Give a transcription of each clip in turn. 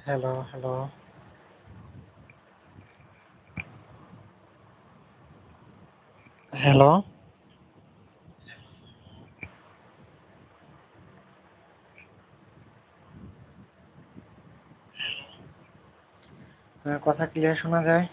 Hello, hello, hello. আপনার কথা clear শোনা যায়?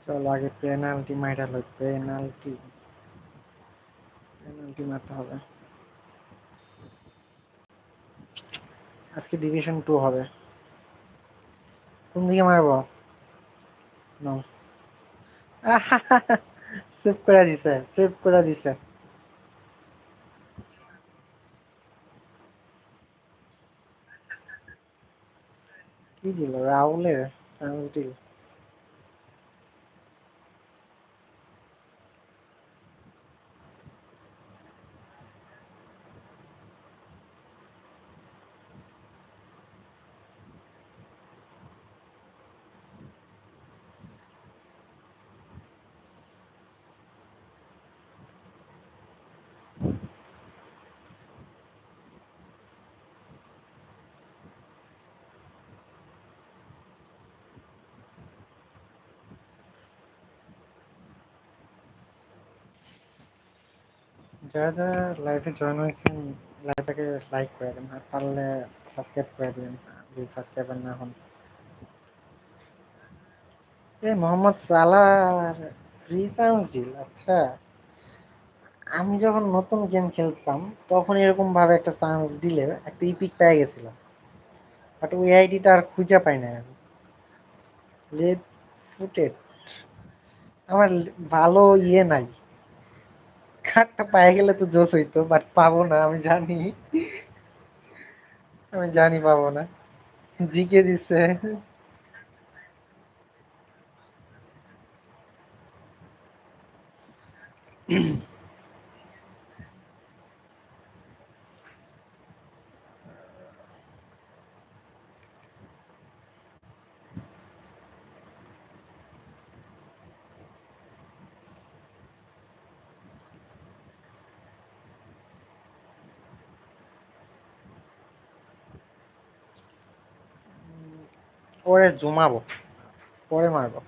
চলো আগে পেনাল্টি মাইরা লই। পেনাল্টি, পেনাল্টি মারতে হবে। আজকে ডিভিশন 2 হবে। কোন দিকে মারবো? নাও। সেভ করে দিছে, সেভ করে দিছে। কি দিল? রাহুলের চান্স দিল। যারা যারা লাইভে জয়েন হয়েছেন লাইভটাকে লাইক করে দেন, আর পারলে সাবস্ক্রাইব করে দিবেন যদি সাবস্ক্রাইবার না হন। মোহাম্মদ সালাহ ফ্রি চান্স দিল। আচ্ছা, আমি যখন নতুন গেম খেলতাম তখন এরকম ভাবে একটা চান্স দিলে একটা ইপিক পেয়ে গেছিলাম, বাট ওই আইডিটা আর খুঁজে পাই না আমি। লেট ফুটেড, আমার ভালো নাই। কার্ডটা পেয়ে গেলে তো জোস হইতো, বাট পাবো না আমি জানি। আমি জানি পাবো না। জিকে দিছে। ওরে জমাবো, পরে মারবো,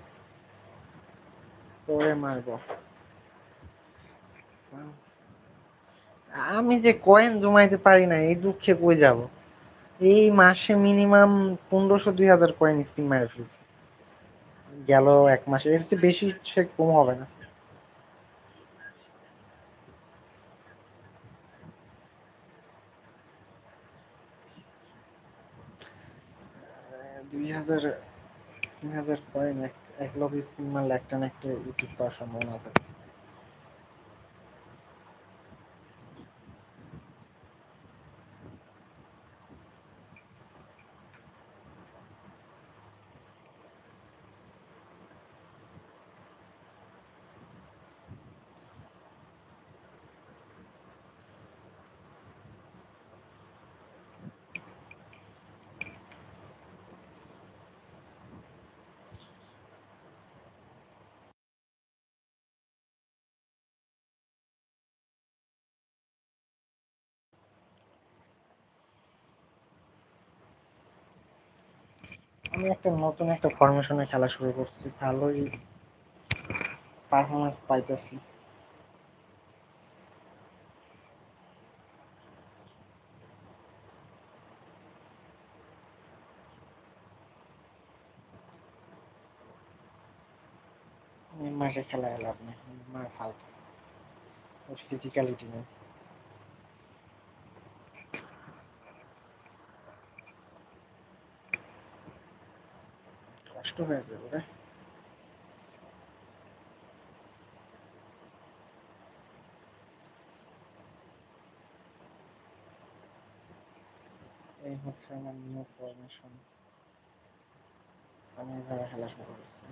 পরে মারবো। আমি যে কয়েন জমাইতে পারি না এই দুঃখে কই যাব। এই মাসে মিনিমাম 1500-2000 কয়েন স্পিন মারা ফেলছি। গেল এক মাসে, এর চেয়ে বেশি সে কম হবে না। 2000, 3000 কয়েন, এক লক্ষ স্পিন মারলে একটা না একটা ইউটিউব পাওয়ার সম্ভাবনা আছে। আমি একটা নতুন একটা ফরমেশনে খেলা শুরু করছি, ভালোই পারফরমেন্স পাইতেছি। নেইমারের খেলায় লাভ নেই, নেইমার ফালতু, ওর ফিজিক্যালিটি নেই। কষ্ট হয়ে যাবে রে। এই হচ্ছে আমার নিউ ফরমেশন, আমি এভাবে খেলা শুরু করছি।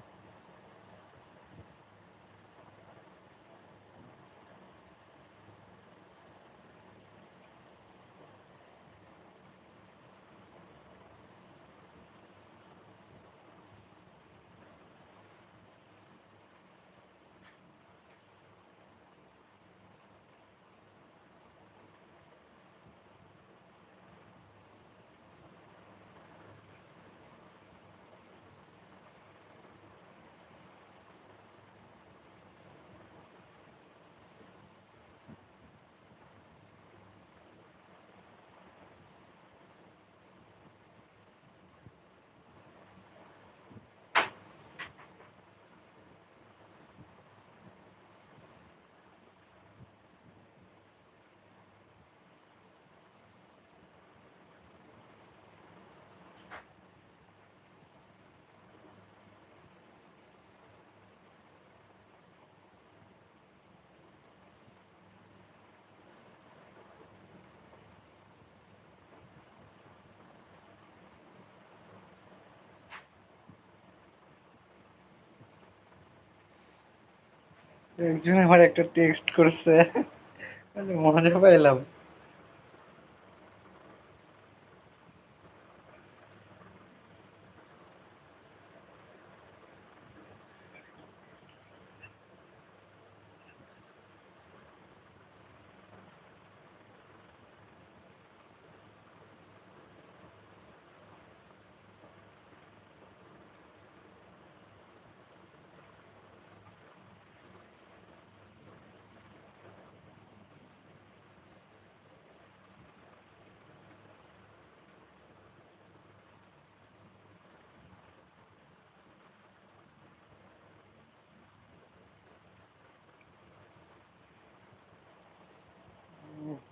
একজন আমার একটা টেক্সট করছে, মানে মজা পাইলাম।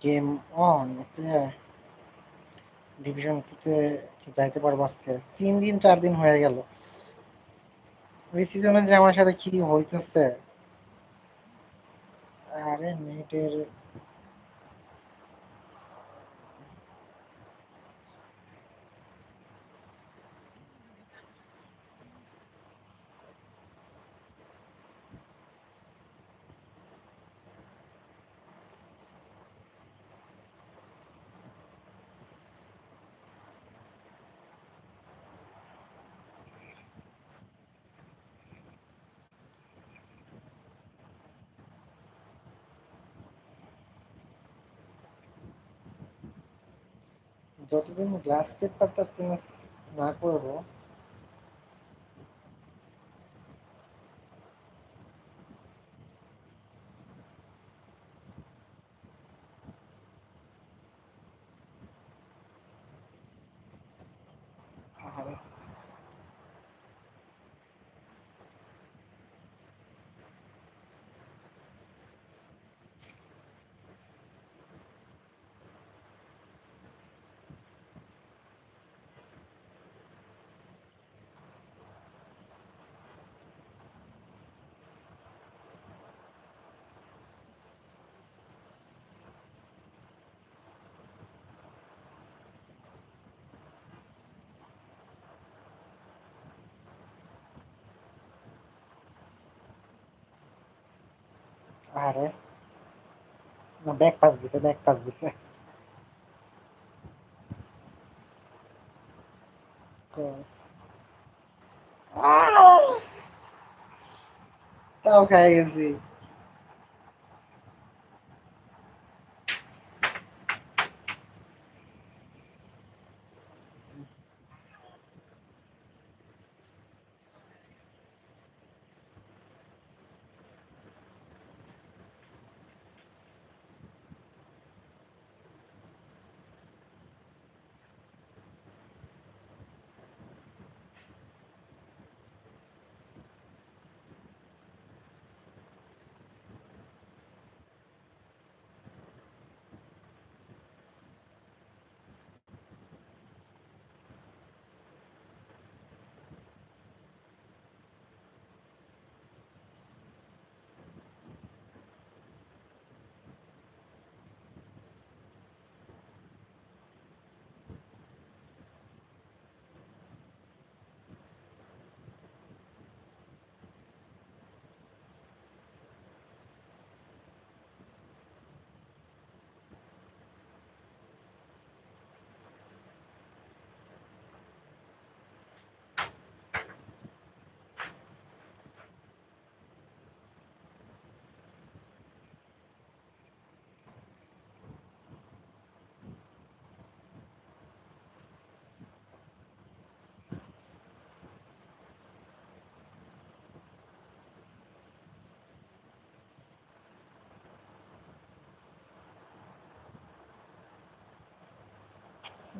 গেম অন, ডিভিশন টুতে যাইতে পারবো আজকে, 3 দিন 4 দিন হয়ে গেল। এই সিজনে যে আমার সাথে কি হইতেছে! আরে নেটের যতদিন গ্লাস পেপারটা চেঞ্জ না করবো। আরে আরে না, ব্যাক পাস দিছে, ব্যাক পাস দিছে। আহ! তাও খাই গেছি।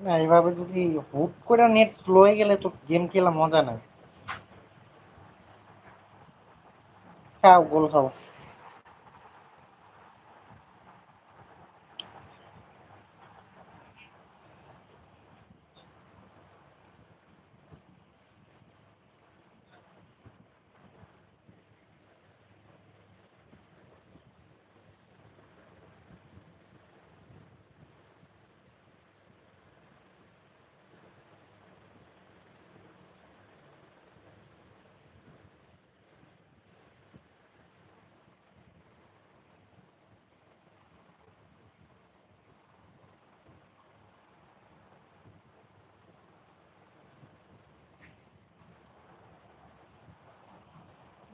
না, এইভাবে যদি হুট করে নেট স্লো হয়ে গেলে তো গেম খেলা মজা নাই। খাও, গোল খাও।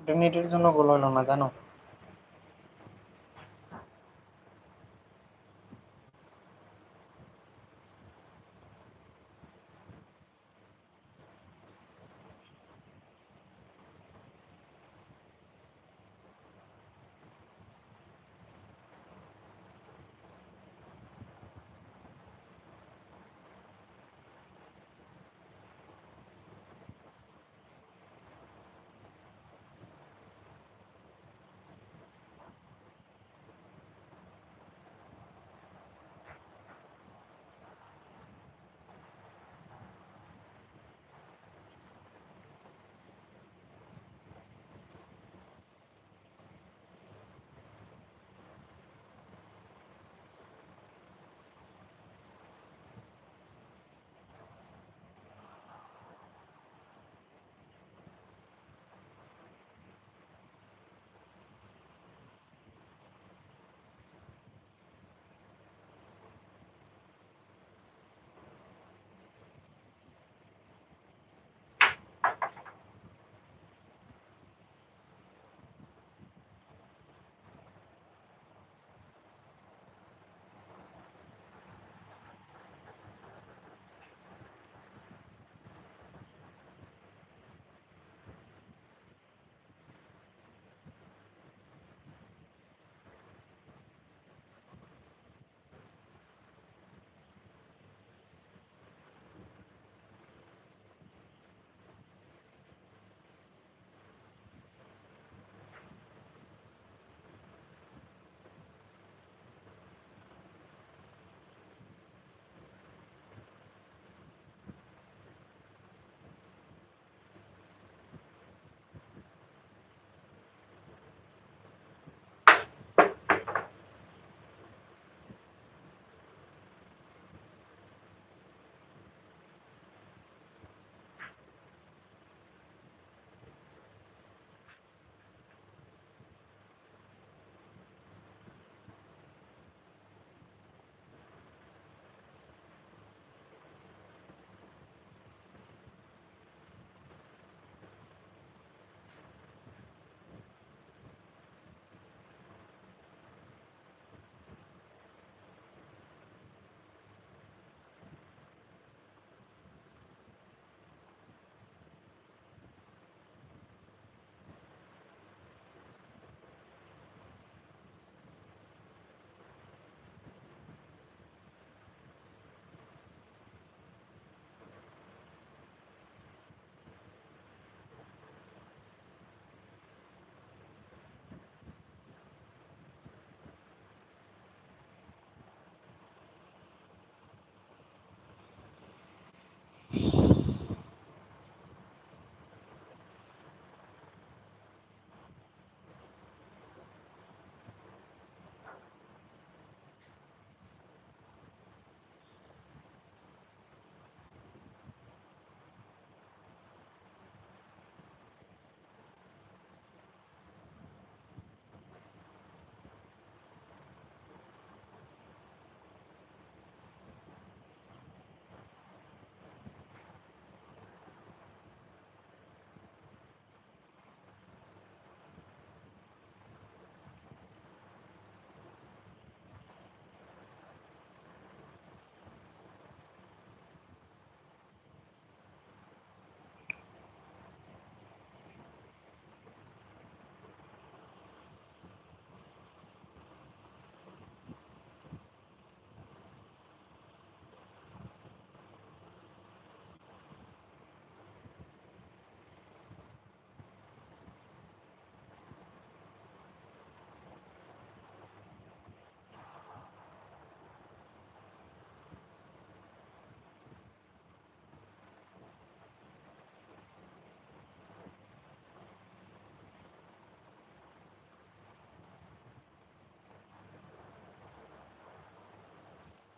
একটা নেটের জন্য গোল হলো না জানো।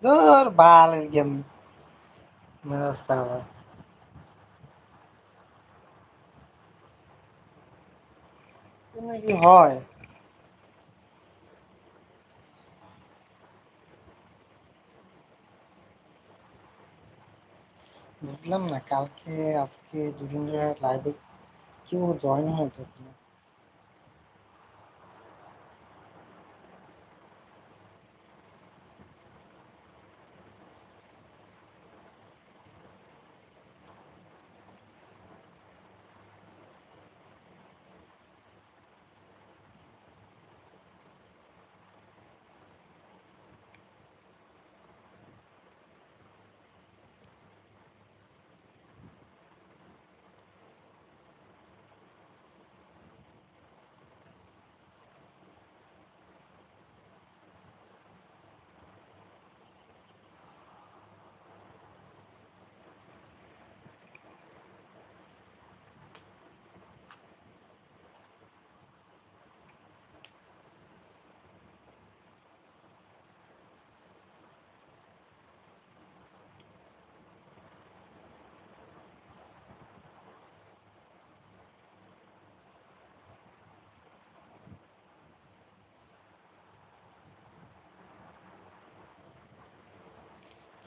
ধুর বালের গেম, মেজাজ খারাপ হয়। এমনি কি হয়? বুঝলাম না, কালকে আজকে দুদিন ধরে লাইভে কেউ জয়েন হইতেছে না।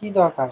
কি দরকার?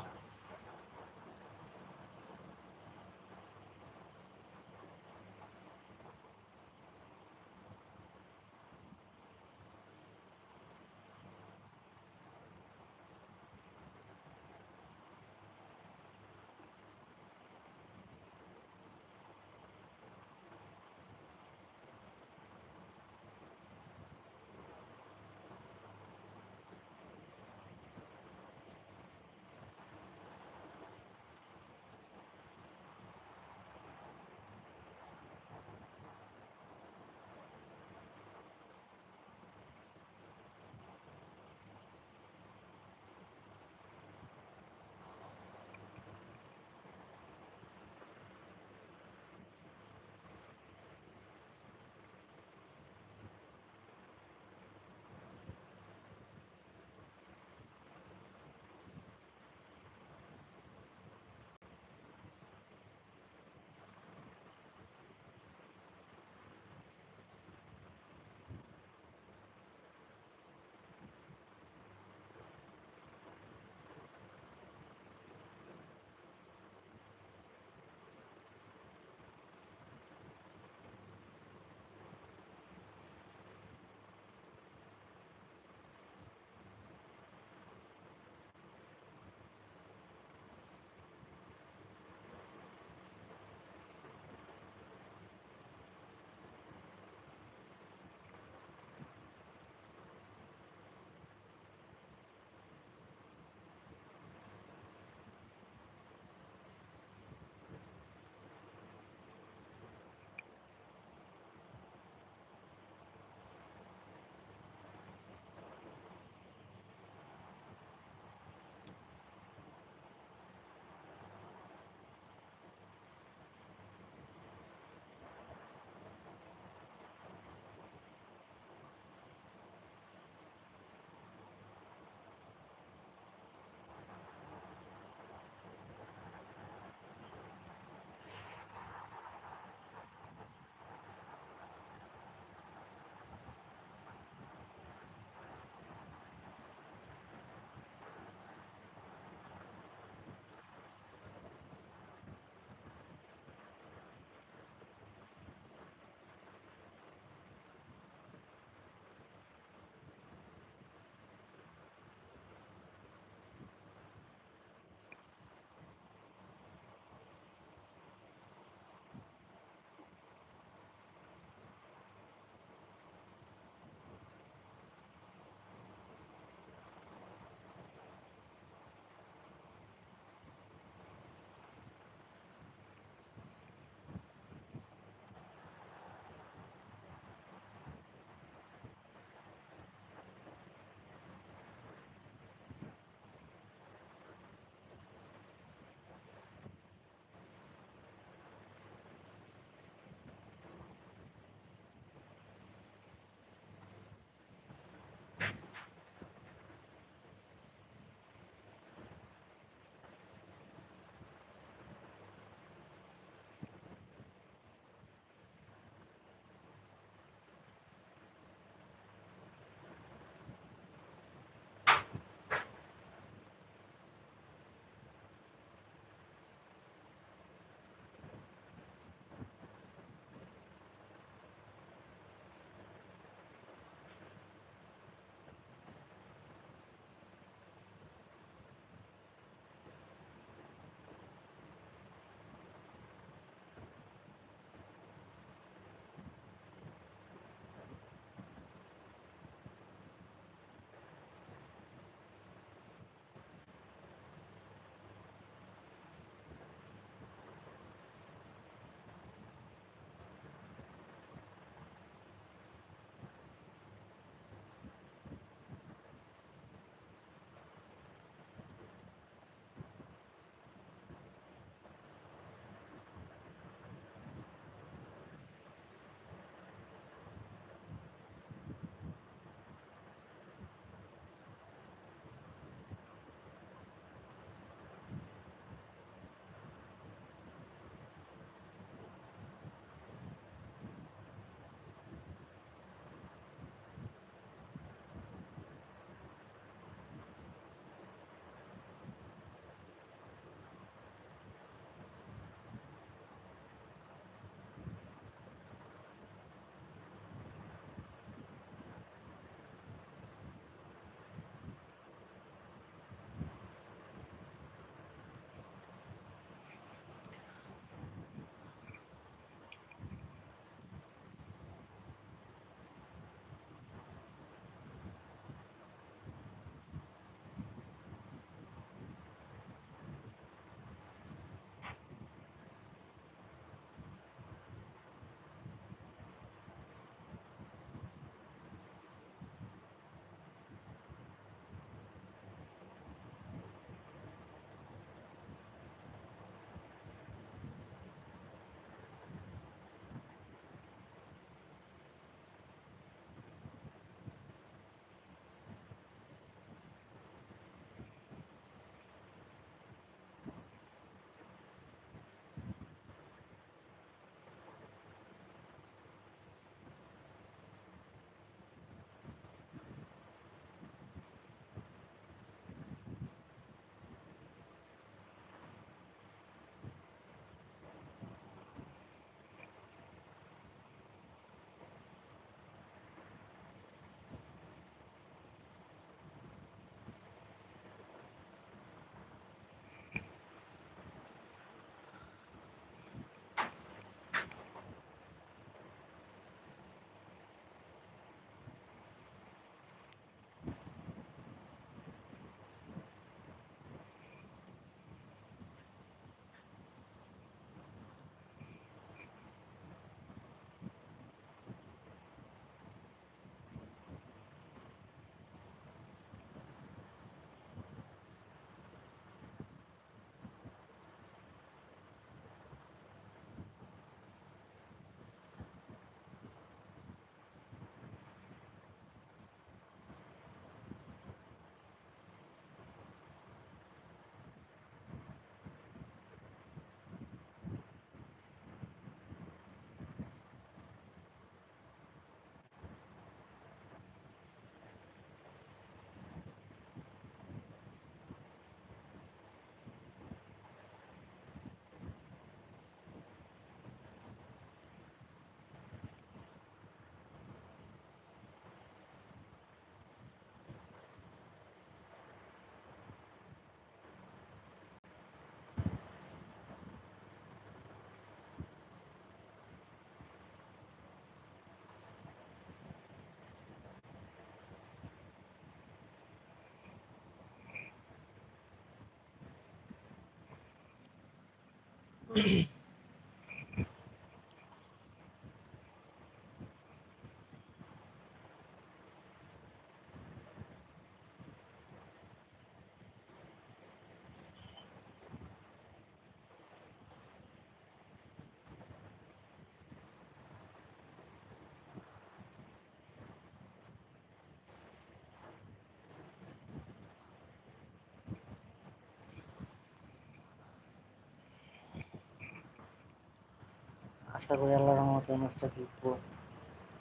আশা করি আল্লাহর রহমতে এই ম্যাচটা জিতবো।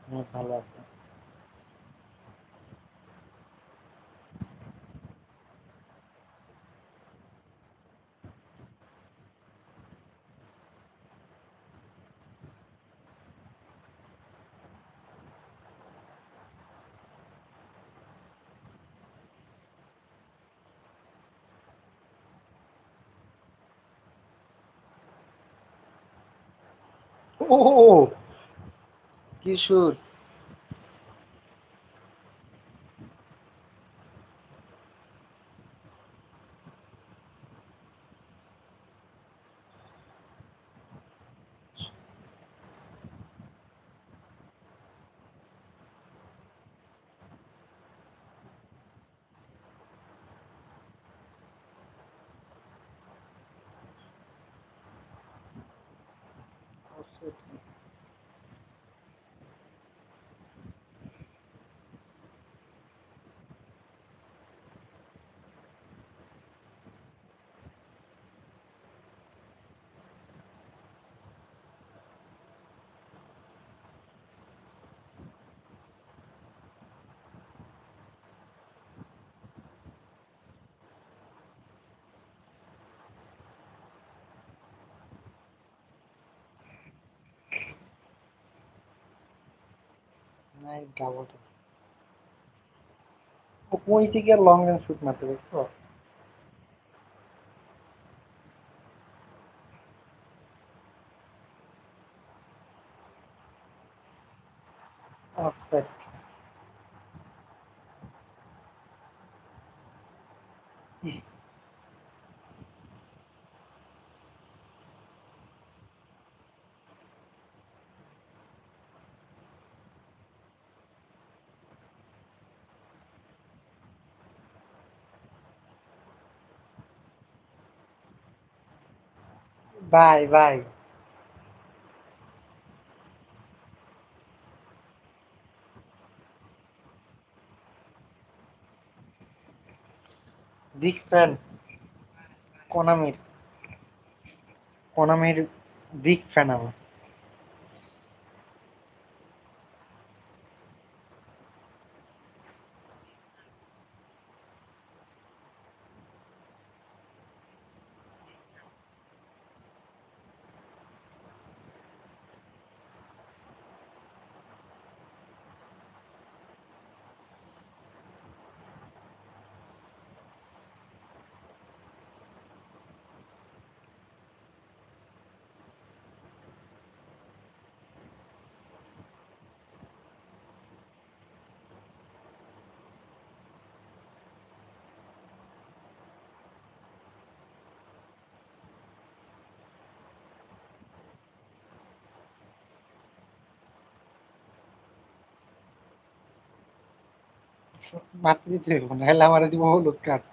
অনেক ভালো আছে। ও কি শুট! Nice double touch. ও কই থেকে আর লং রেঞ্জ শুট মারছে দেখছো? Offside. Bye bye. Big fan কোনামির। কোনামির বিগ ফ্যান আমি। মারতে দিতে হইব, নাহলে আমারে দিব হলুদ কার্ড।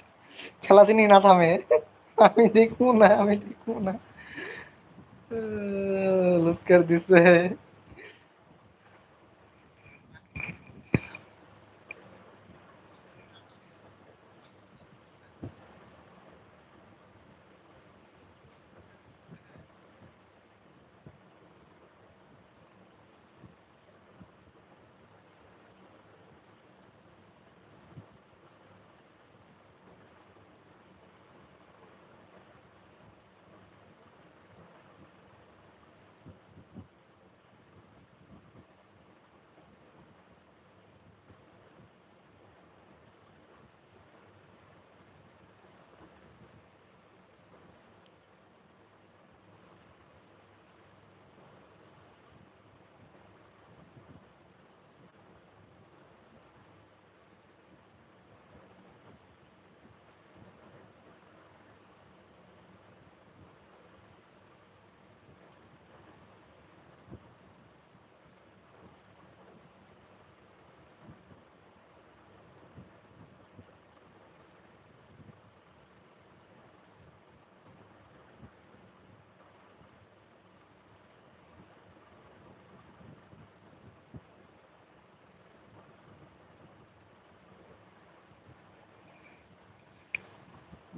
খেলা যিনি না থামে, আমি দেখবো না, আমি দেখবো না। হলুদ কার্ড দিছে।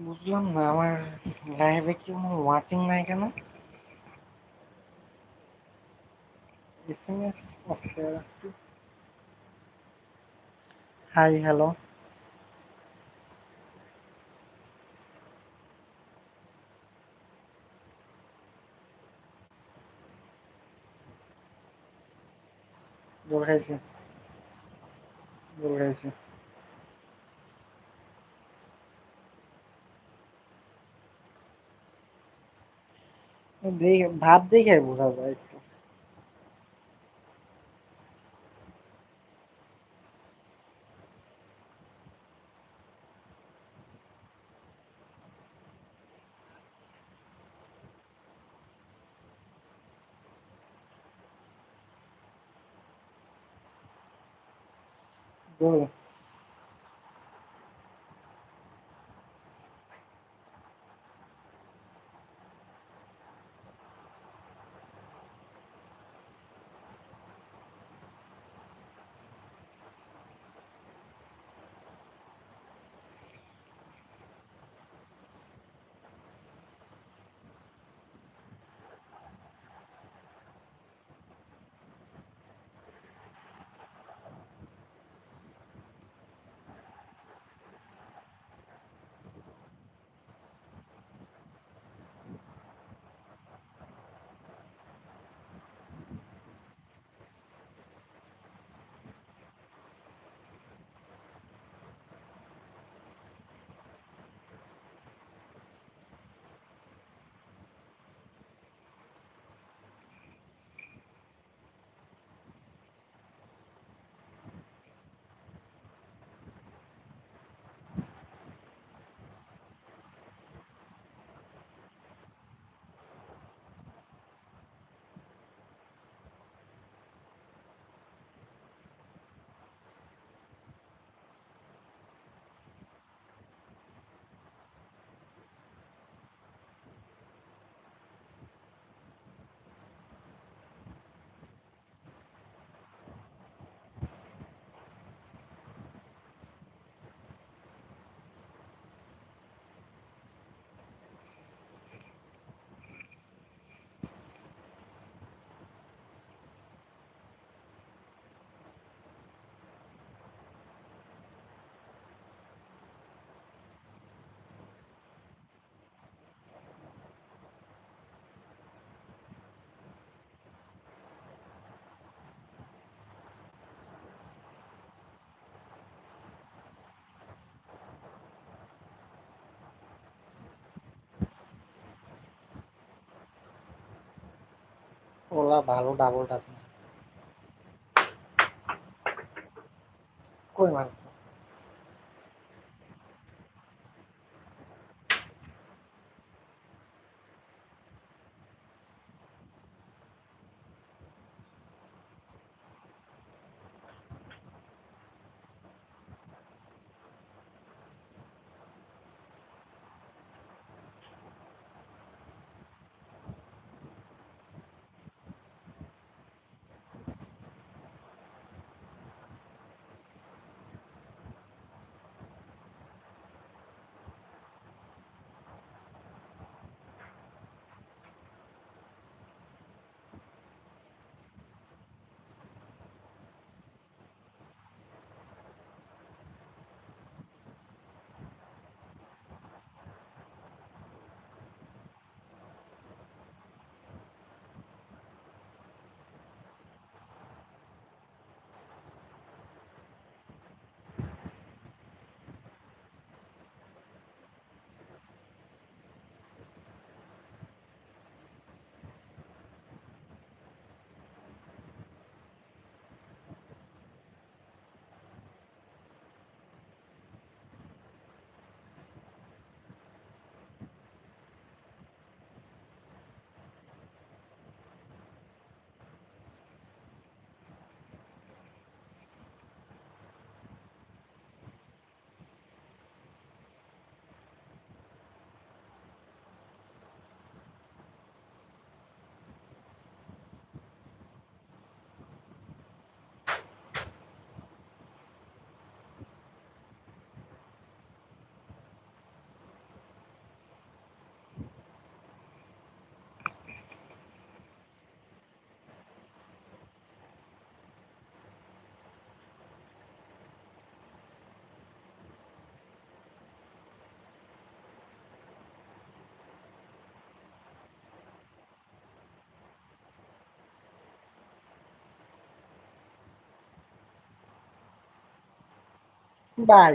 বুঝলাম না, আমার লাইভে কি কোনো ওয়াচিং নাই কেন? এসএমএস অফ করে রাখছি। Hi hello. জোর খাইছি, জোর খাইছি। ভাব দেখে বোঝা যায় একটু। জোর। ওলা ভালো ডাবল টাচ না। কই মারছে? বাই।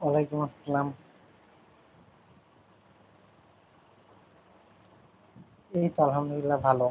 ওয়ালাইকুম আসসালাম। এই তো আলহামদুলিল্লাহ ভালো।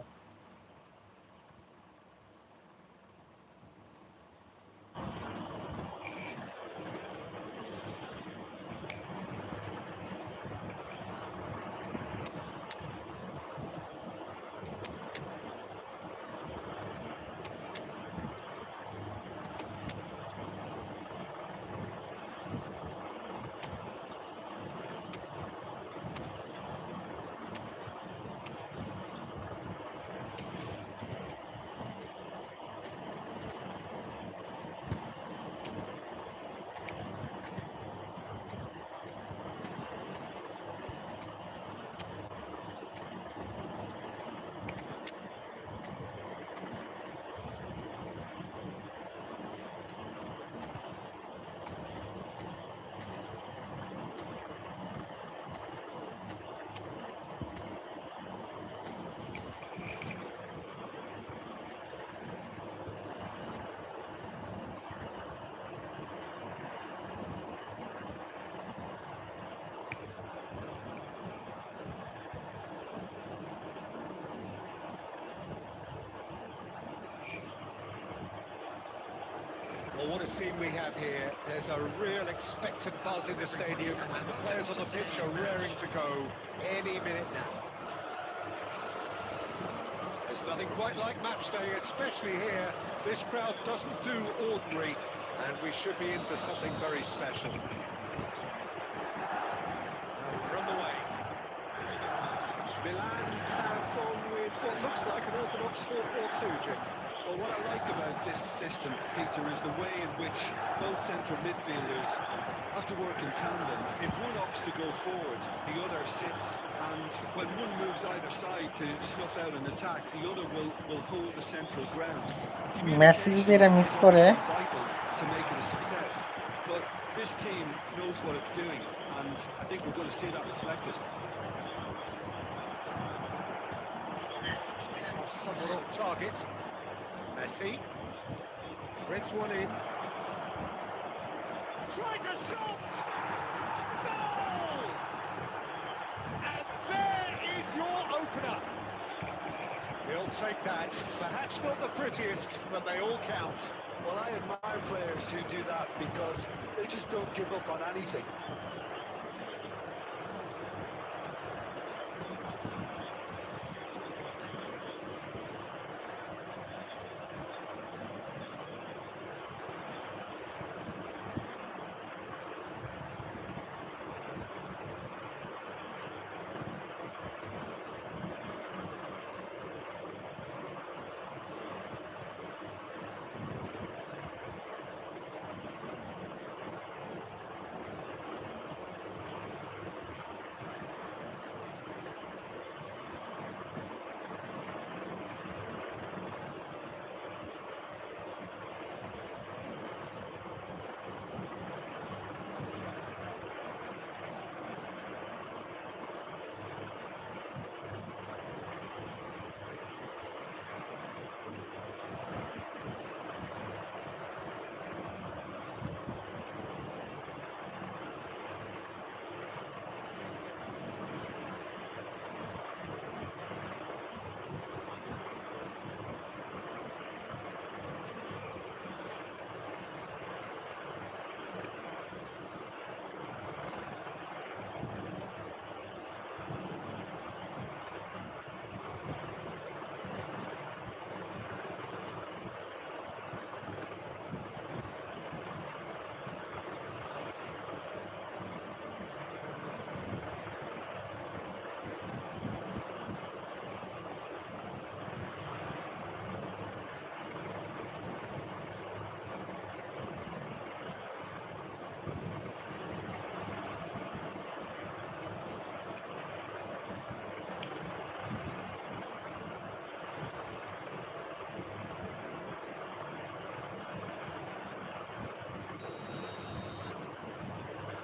Well, what a scene we have here. There's a real expectant buzz in the stadium, and the players on the pitch are raring to go any minute now. There's nothing quite like match day, especially here. This crowd doesn't do ordinary, and we should be in for something very special. We're on the way. Milan have gone with what looks like an orthodox 4-4-2, Jim. Well, what I like about this system, Peter, is the way in which both central midfielders have to work in tandem. If one opts to go forward, the other sits, and when one moves either side to snuff out an attack, the other will hold the central ground. Communication is vital to make it a success, but this team knows what it's doing, and I think we're going to see that reflected. Somewhat off target. Messi threads one in. Tries a shot! Goal! And there is your opener. He'll take that. Perhaps not the prettiest, but they all count. Well, I admire players who do that because they just don't give up on anything.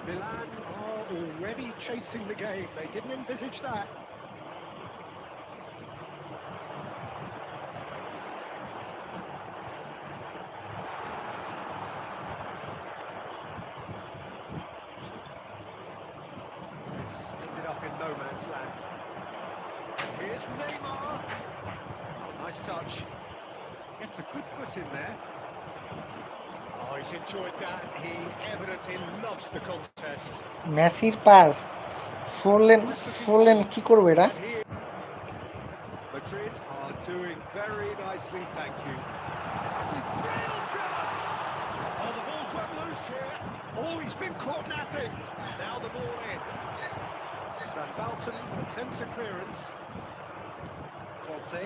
Milan are already chasing the game. They didn't envisage that. It's ended up in no man's land. And here's Neymar. Oh, nice touch. Gets a good foot in there. Oh, he's enjoyed that. He evidently loves the contest. Messiর pass Forlan কি করবে এটা? Madrid are doing very nicely, thank you. Real chance! Oh, the ball's run loose here. Oh, he's been caught napping. Now the ball in. Van Balten attempts a clearance. Conte.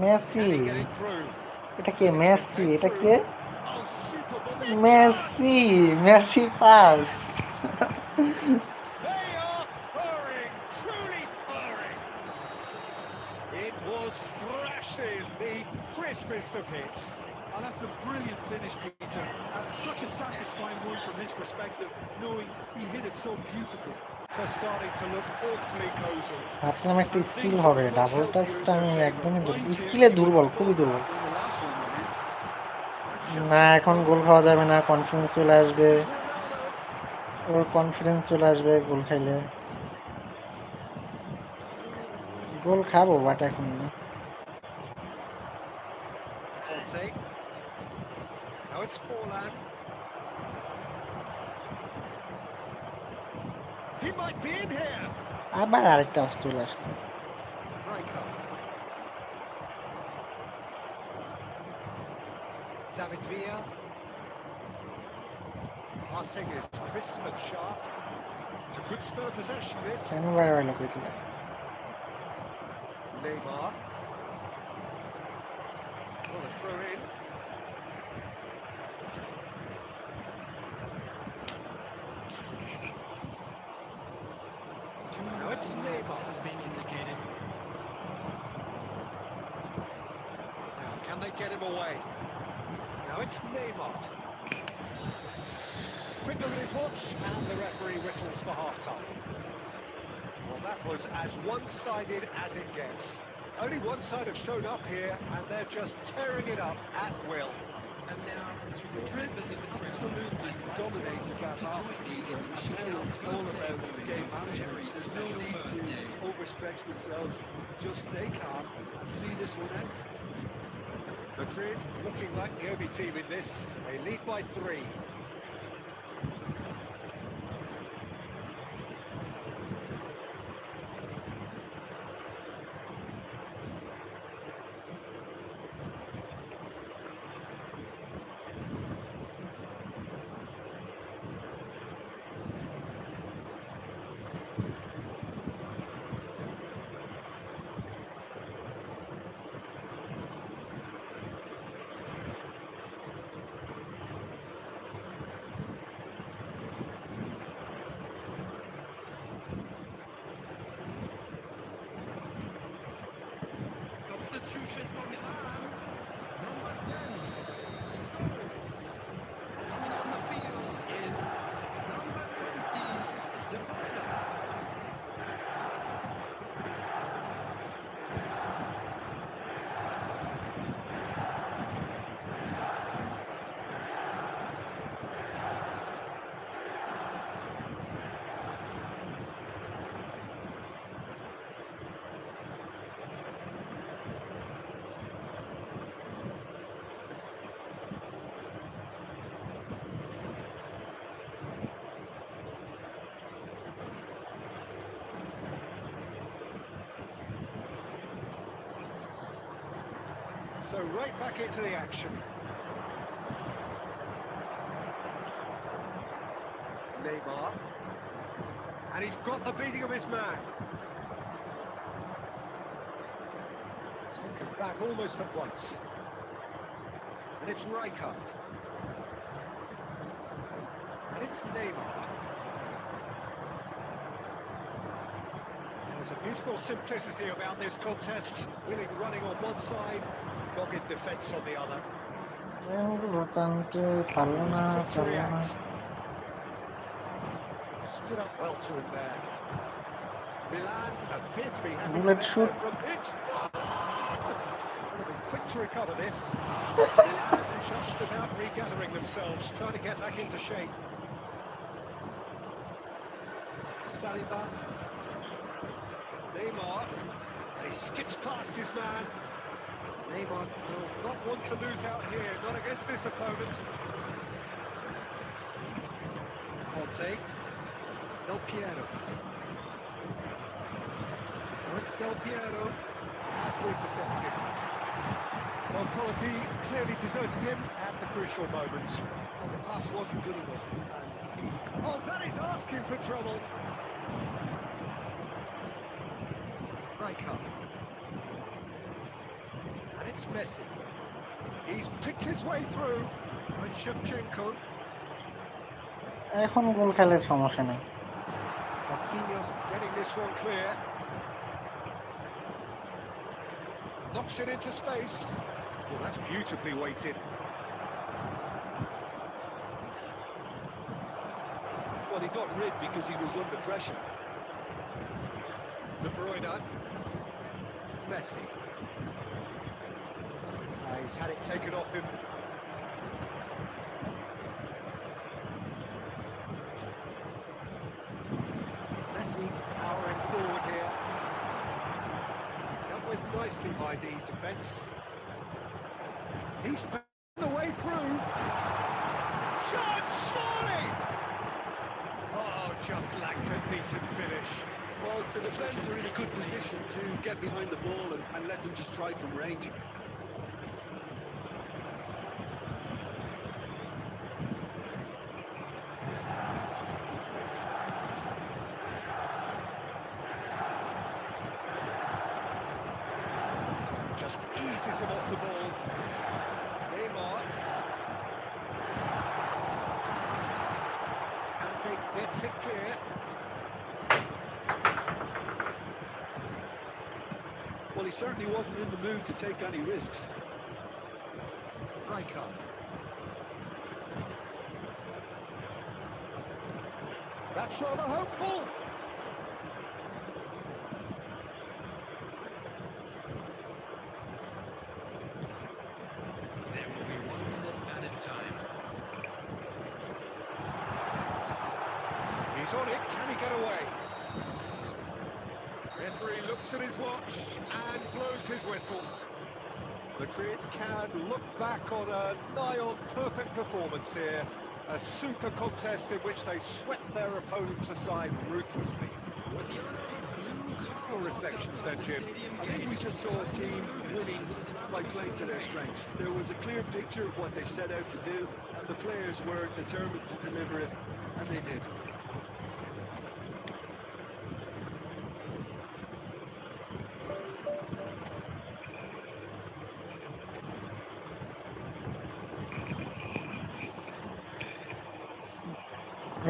Messi, Can he get it through? এটা কে? Messi, এটা কে? Messi pass. They are purring, truly purring. It was thrashing, the crispest of hits. And that's a brilliant finish, Peter. Such a satisfying one from his perspective, knowing he hit it so beautifully. So starting to look awfully cozy. ভাবছিলাম একটা skill হবে, double টাচটা আমি একদমই স্কিলে দুর্বল, খুবই দুর্বল। না, এখন গোল খাওয়া যাবে না, কনফিডেন্স চলে আসবে, ওর কনফিডেন্স চলে আসবে গোল খাইলে। গোল খাবো বাট এখন না। Now it's Forlan. He might be in here. আবার আরেকটা চলে আসছে। Rijkaard. David Villa. Passing is crisp and sharp. It's a good spell of possession, this. কেন বারবার লোক হইতে Neymar. Well, a throw in. Now it's Neymar. Has been indicated. Now, can they get him away? Now it's Neymar. Quick look at his watch, and the referee whistles for half-time. Well, that was as one-sided as it gets. Only one side have shown up here, and they're just tearing it up at will. And now Madrid absolutely dominated that half of the game. And now it's all about game management. There's no need to overstretch themselves. Just stay calm and see this one out. Madrid looking like the only team in this. They lead by 3. Substitution for Milan. Number 10 scores. Coming on the field is number 20, De Bruyne. So right back into the action. Neymar. And he's got the beating of his man. Taken back almost at once. And it's Rijkaard. And it's Neymar. There's a beautiful simplicity about this contest. Willing running on one side, dogged defence on the other. টানতে পারলো না Quick to পারলো না। react. Stood up well to him there. Milan appear to be having Bullet shoot. from pitch. Quick to recover this. Milan just about regathering themselves, trying to get back into shape. Saliba. Neymar. And he skips past his man. Neymar will not want to lose out here, not against this opponent. Conte. Del Piero. Now it's Del Piero. Has to intercept him. Well, quality clearly deserted him at the crucial moments. Well, the pass wasn't good enough. And Oh, that is asking for trouble. Rijkaard. And it's Messi. He's picked his way through. And Shevchenko. এখন গোল খেলে সমস্যা নেই। Marquinhos getting this one clear. Knocks it into space. Well, that's beautifully weighted. well, he got rid because he was under pressure. De Bruyne. Messi. He's had it taken off him. Messi powering forward here. Dealt with nicely by the defence. He's found the way through. just lacked a decent finish. Well, the defence are in a good position to get behind the ball and let them just try from range. Just eases him off the ball. Neymar. Kante gets it clear. Well, he certainly wasn't in the mood to take any risks. Rijkaard. That's rather hopeful. There will be 1 minute added time. He's on it. Can he get away? Referee looks at his watch and blows his whistle. Madrid can look back on a nigh-on perfect performance here. A super contest in which they swept their opponents aside ruthlessly. With the honor of blue card. Your reflections then, Jim. I think we just saw a team winning by playing to their strengths. There was a clear picture of what they set out to do, and the players were determined to deliver it, and they did.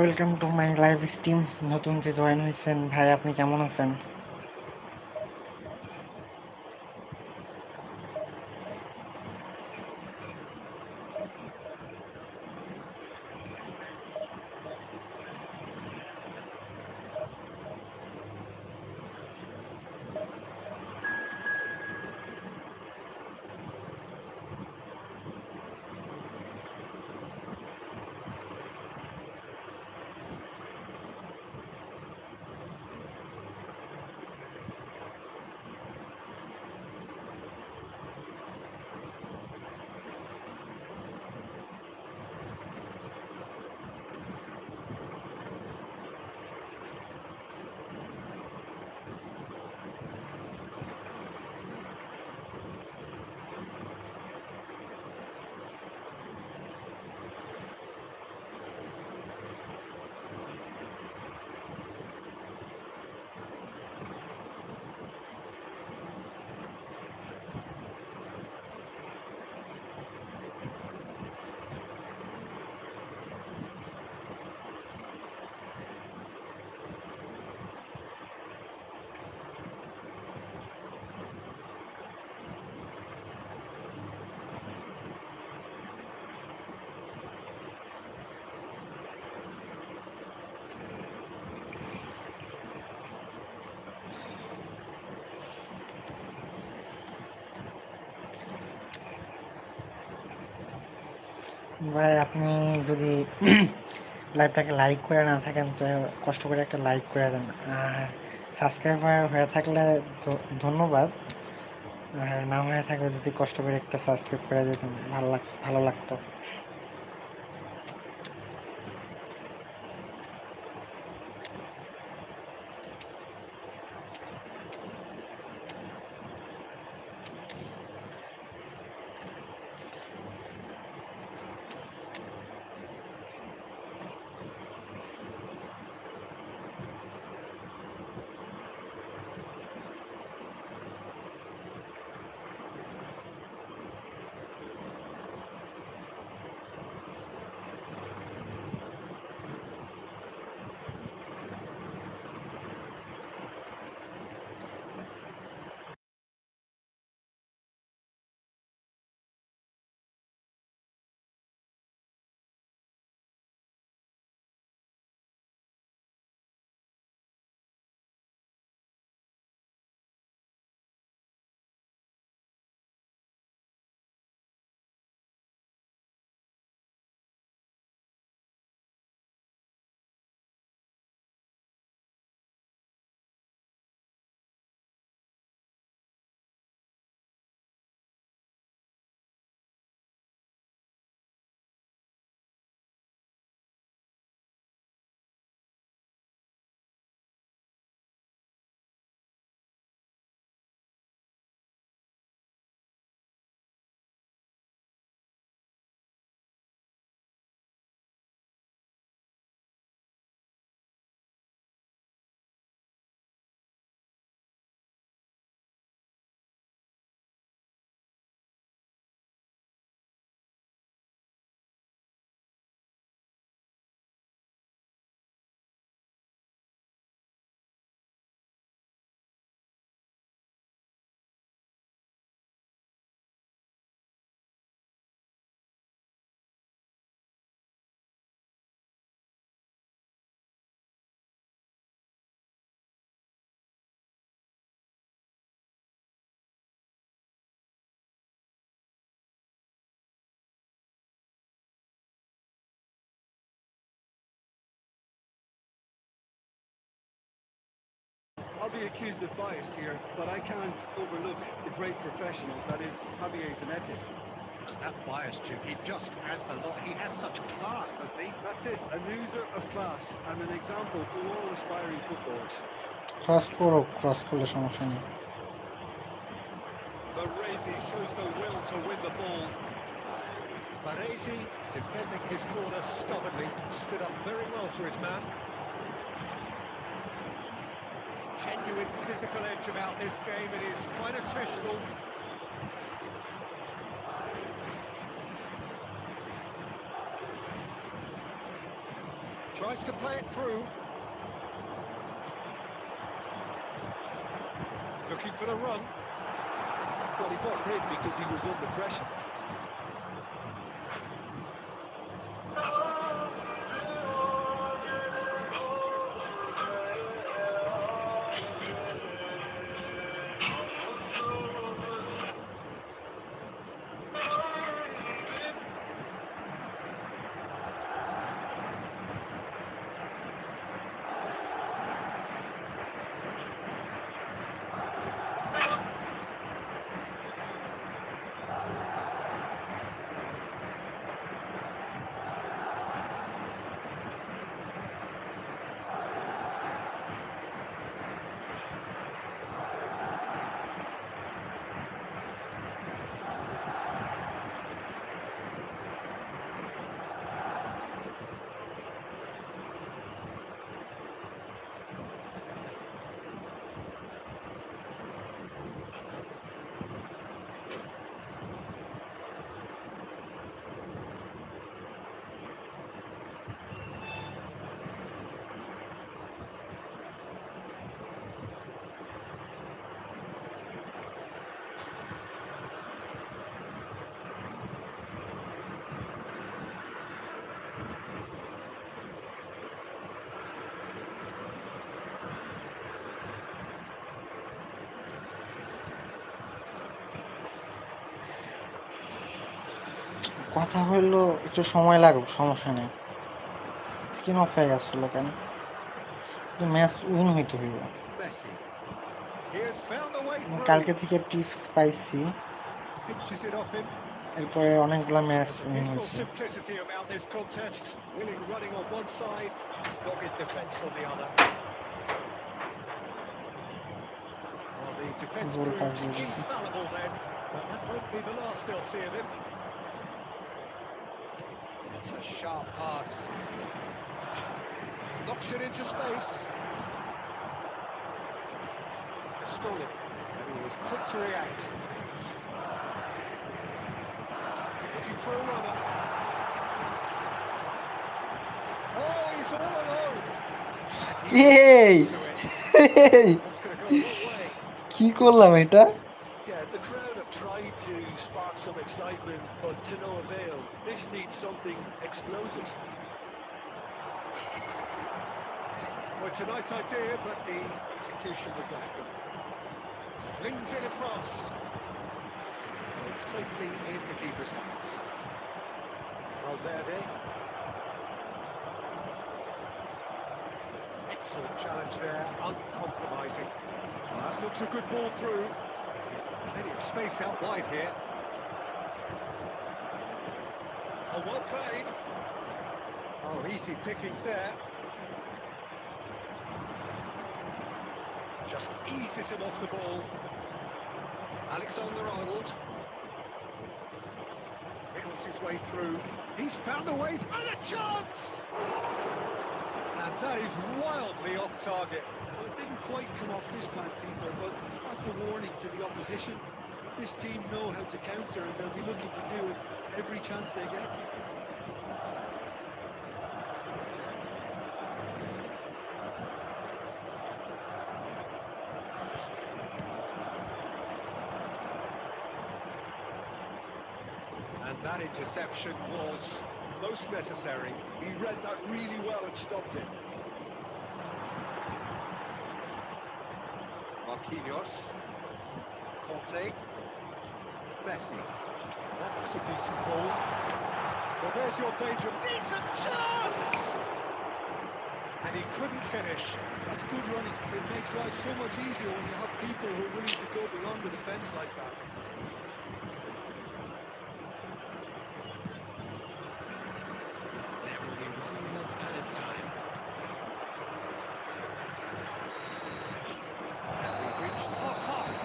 Welcome to my live stream. নতুন যে join হয়েছেন ভাই, আপনি কেমন আছেন? ভাই, আপনি যদি লাইভটাকে লাইক করে না থাকেন তো কষ্ট করে একটা লাইক করে দেন, আর সাবস্ক্রাইবার হয়ে থাকলে ধন্যবাদ, আর না হয়ে থাকলে যদি কষ্ট করে একটা সাবস্ক্রাইব করে দিতেন ভালো লাগতো। I'll be accused of bias here, but I can't overlook the great professional that is Javier Zanetti. It's that bias, Duke. He just has the lot. He has such class, doesn't he? That's it, an oozer of class and an example to all aspiring footballers. Cross করো, cross করলে সমস্যা নেই। Baresi shows the will to win the ball. Baresi defending his corner stubbornly, stood up very well to his man. Genuine physical edge about this game. It is quite attritional. Tries to play it through. Looking for the run. Well, he got rid because he was under pressure. কথা হইলো একটু সময় লাগুক, সমস্যা নেই। Screen off হয়ে আসছিল কেন? ম্যাচ উইন হইতে হইব। Messi. He has found a way through. কালকে থেকে টিপস পাইছি, Pinches it off him. এরপরে অনেকগুলো match There's a win beautiful হয়েছে। simplicity about this contest. Willing running on one side, dogged defence on the other. Well, the defence Goal proved pass দিয়েছে। infallible then, but that won't be the last they'll see of him. It's a sharp pass. Knocks it into space. Stolen, and he was quick to react. Looking for a runner. Oh, he's all alone. And he এই gets to it. এই, That's going to go a long way. কি করলাম এটা? Yeah, the crowd have tried to spark some excitement, but to no avail. This needs something explosive. Well, it's a nice idea, but the execution was lacking. Flings it across. And it's safely in the keeper's hands. Valverde. Excellent challenge there, uncompromising. Well, that looks a good ball through. He's got plenty of space out wide here. Oh, well played. Oh, easy pickings there. Just eases him off the ball. Alexander-Arnold. Wriggles his way through. He's found a way and a chance! And that is wildly off target. Well, it didn't quite come off this time, Peter, but that's a warning to the opposition. This team know how to counter, and they'll be looking to do it every chance they get. And that interception was most necessary. He read that really well and stopped it. Marquinhos. Conte. Messi. That looks a decent ball. Well, there's your danger. Decent chance! And he couldn't finish. That's good running. It makes life so much easier when you have people who are willing to go beyond the defence like that. There will be 1 minute added time. And we've reached half-time.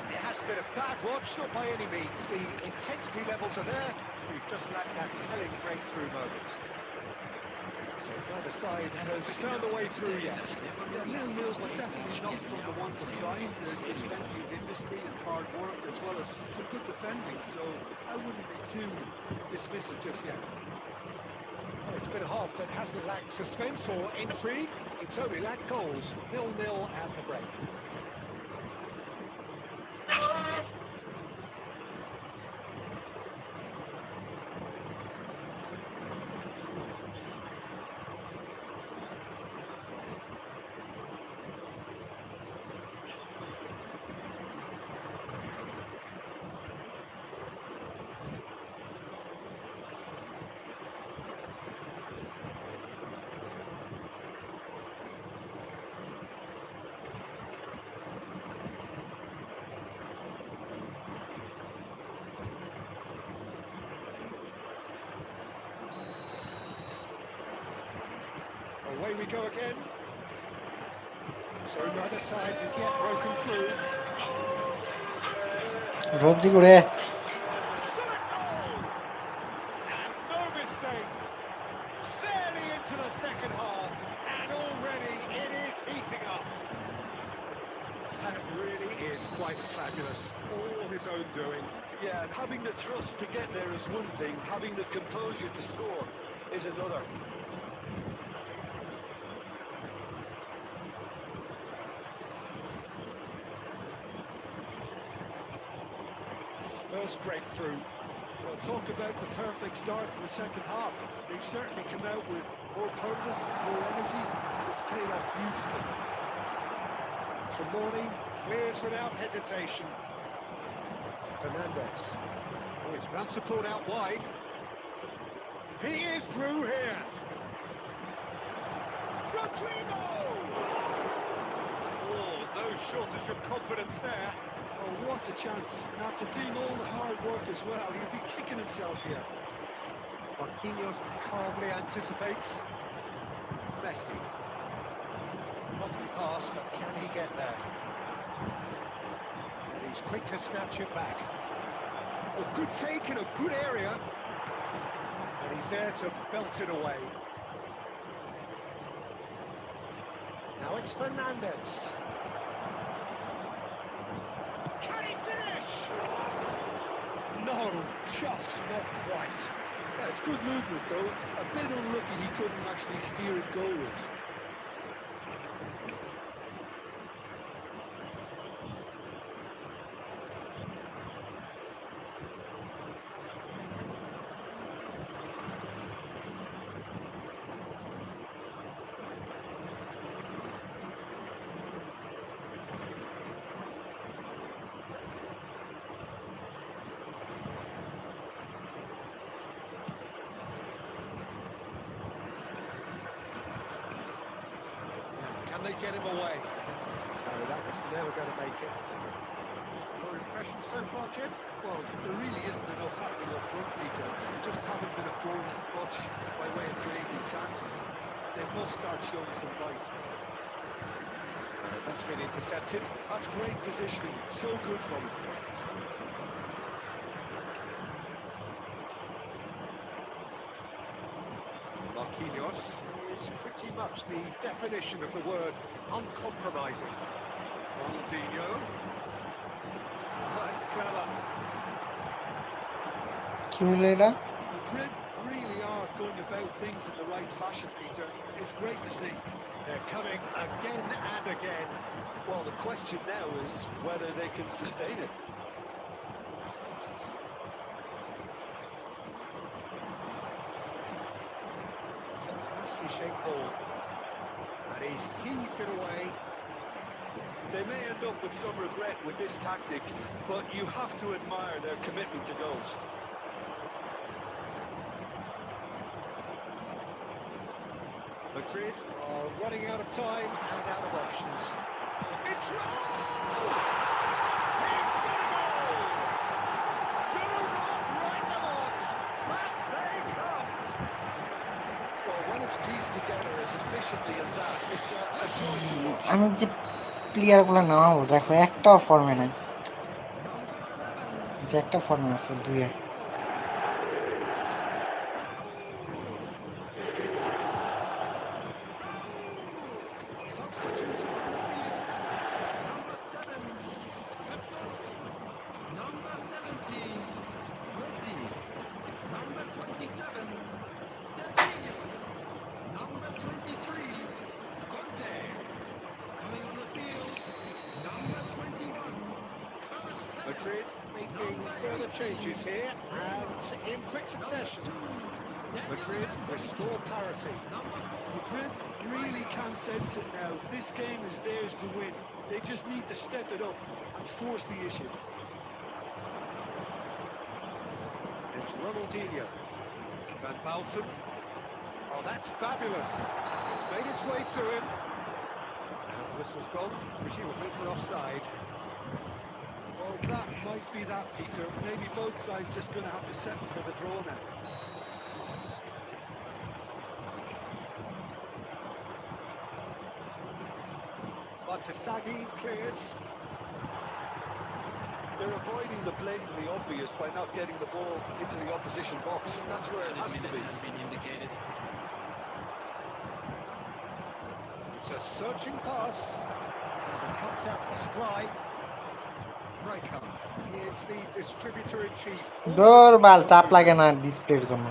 It hasn't been a bad watch, not by any means. The intensity levels are there. We've just lacked that telling breakthrough moment. So neither side has found a way through yet. Yeah, 0-0, but definitely not from the want of trying. There's been plenty of industry and hard work as well as some good defending, so I wouldn't be too dismissive just yet. Well, it's been a half that hasn't lacked suspense or intrigue. It's only lacked goals. 0-0 at the break. Away we go again. So neither side has yet broken through. Rodrygo রে Solid goal! And no mistake. Barely into the second half, and already it is heating up. That really is quite fabulous. All his own doing. Yeah, and having the trust to get there is one thing, having the composure to score is another. First breakthrough. Well, talk about the perfect start to the second half. They've certainly come out with more purpose, more energy, and it's paid off beautifully. Tomori clears without hesitation. Fernandez. Oh, he's run support out wide. He is through here. Rodrigo! Oh, no shortage of confidence there. Oh, what a chance. And after doing all the hard work as well, he'll be kicking himself here. Marquinhos calmly anticipates. Messi. Lovely pass, but can he get there? And he's quick to snatch it back. A good take in a good area. And he's there to belt it away. Now it's Fernandez. Can he finish? No, just not quite. Yeah, it's good movement though. A bit unlucky he couldn't actually steer it goalwards. Can they get him away? No, that was never going to make it. Your impression so far, Jim? Well, there really isn't enough happening up front, Peter. They just haven't been afforded much by way of creating chances. They must start showing some bite. That's been intercepted. That's great positioning, so good from him. Marquinhos is pretty much the definition of the word uncompromising. Ronaldinho. Oh, that's clever. কি হলো এটা Madrid really are going about things in the right fashion, Peter. It's great to see. They're coming again and again. Well, the question now is whether they can sustain it. It's a nicely shaped ball. And he's heaved it away. They may end up with some regret with this tactic, but you have to admire their commitment to goals. Madrid are running out of time and out of options. It's rolled! He's got it all! Do not write them off! Back they come! Well, when it's pieced together as efficiently as that, it's a joy to watch. আমি যে প্লেয়ারগুলো নামাবো দেখো একটাও ফর্মে নাই, যে একটা ফর্মে আছে দুই এক। Number 17, Messi. Number 27, Sahin. Number 23, Conte. Coming on the field, number 21, Madrid making further changes here and in quick succession. Madrid restore parity. Madrid really can sense it now. This game is theirs to win. They just need to step it up and force the issue. It's Ronaldinho. Van Basten. Oh, that's fabulous. It's made its way to him. And the whistle's gone, presumably for offside. Well, that might be that, Peter. Maybe both sides just going to have to settle for the draw now. But Sahin clears. They're avoiding the blatantly obvious by not getting the ball into the opposition box. That's where it has to be. has been indicated. It's a searching pass. And it cuts out the supply. Breaker is the distributor-in-chief. দৌড় বাল চাপ লাগে না ডিসপ্লের জন্য।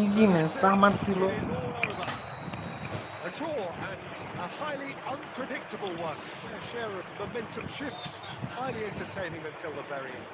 Easy match আমার ছিল। It is all over. A draw and a highly unpredictable one. A share of momentum shifts. Highly entertaining until the very end.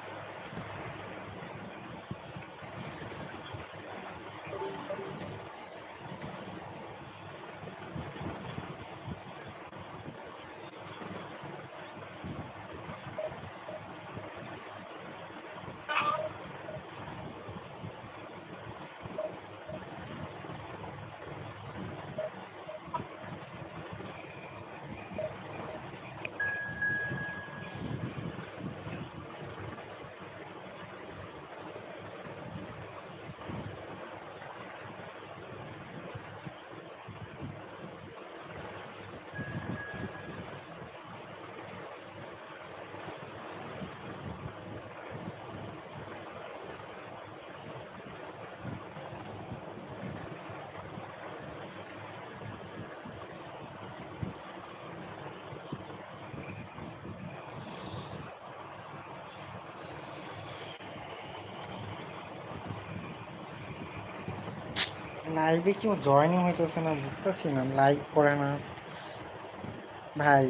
লাইভে কেউ জয়েনই হইতেছে না, বুঝতেছি না, লাইক করে না ভাই,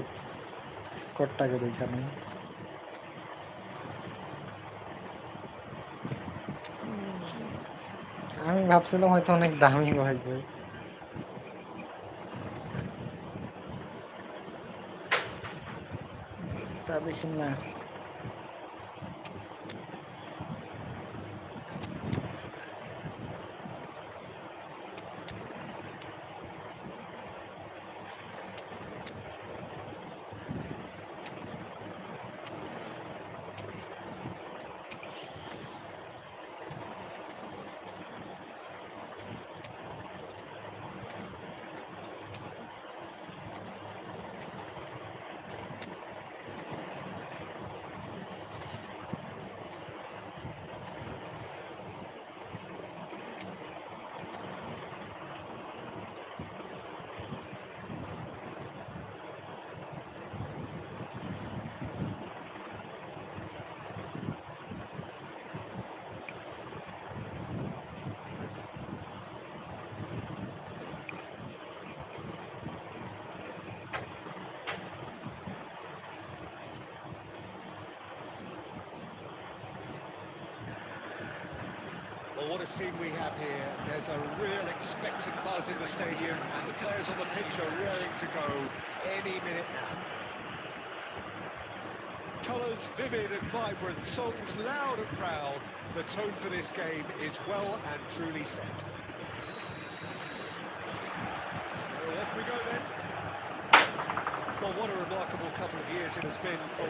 স্কোরটাকে দেখানো। আমি ভাবছিলাম হয়তো অনেক দামি ভাইবে, তা দেখি না। Well, what a scene we have here. There's a real expectant buzz in the stadium, and the players on the pitch are raring to go any minute now. Colours vivid and vibrant, songs loud and proud. The tone for this game is well and truly set. Off we go then. Well, what a remarkable couple of years it has been for...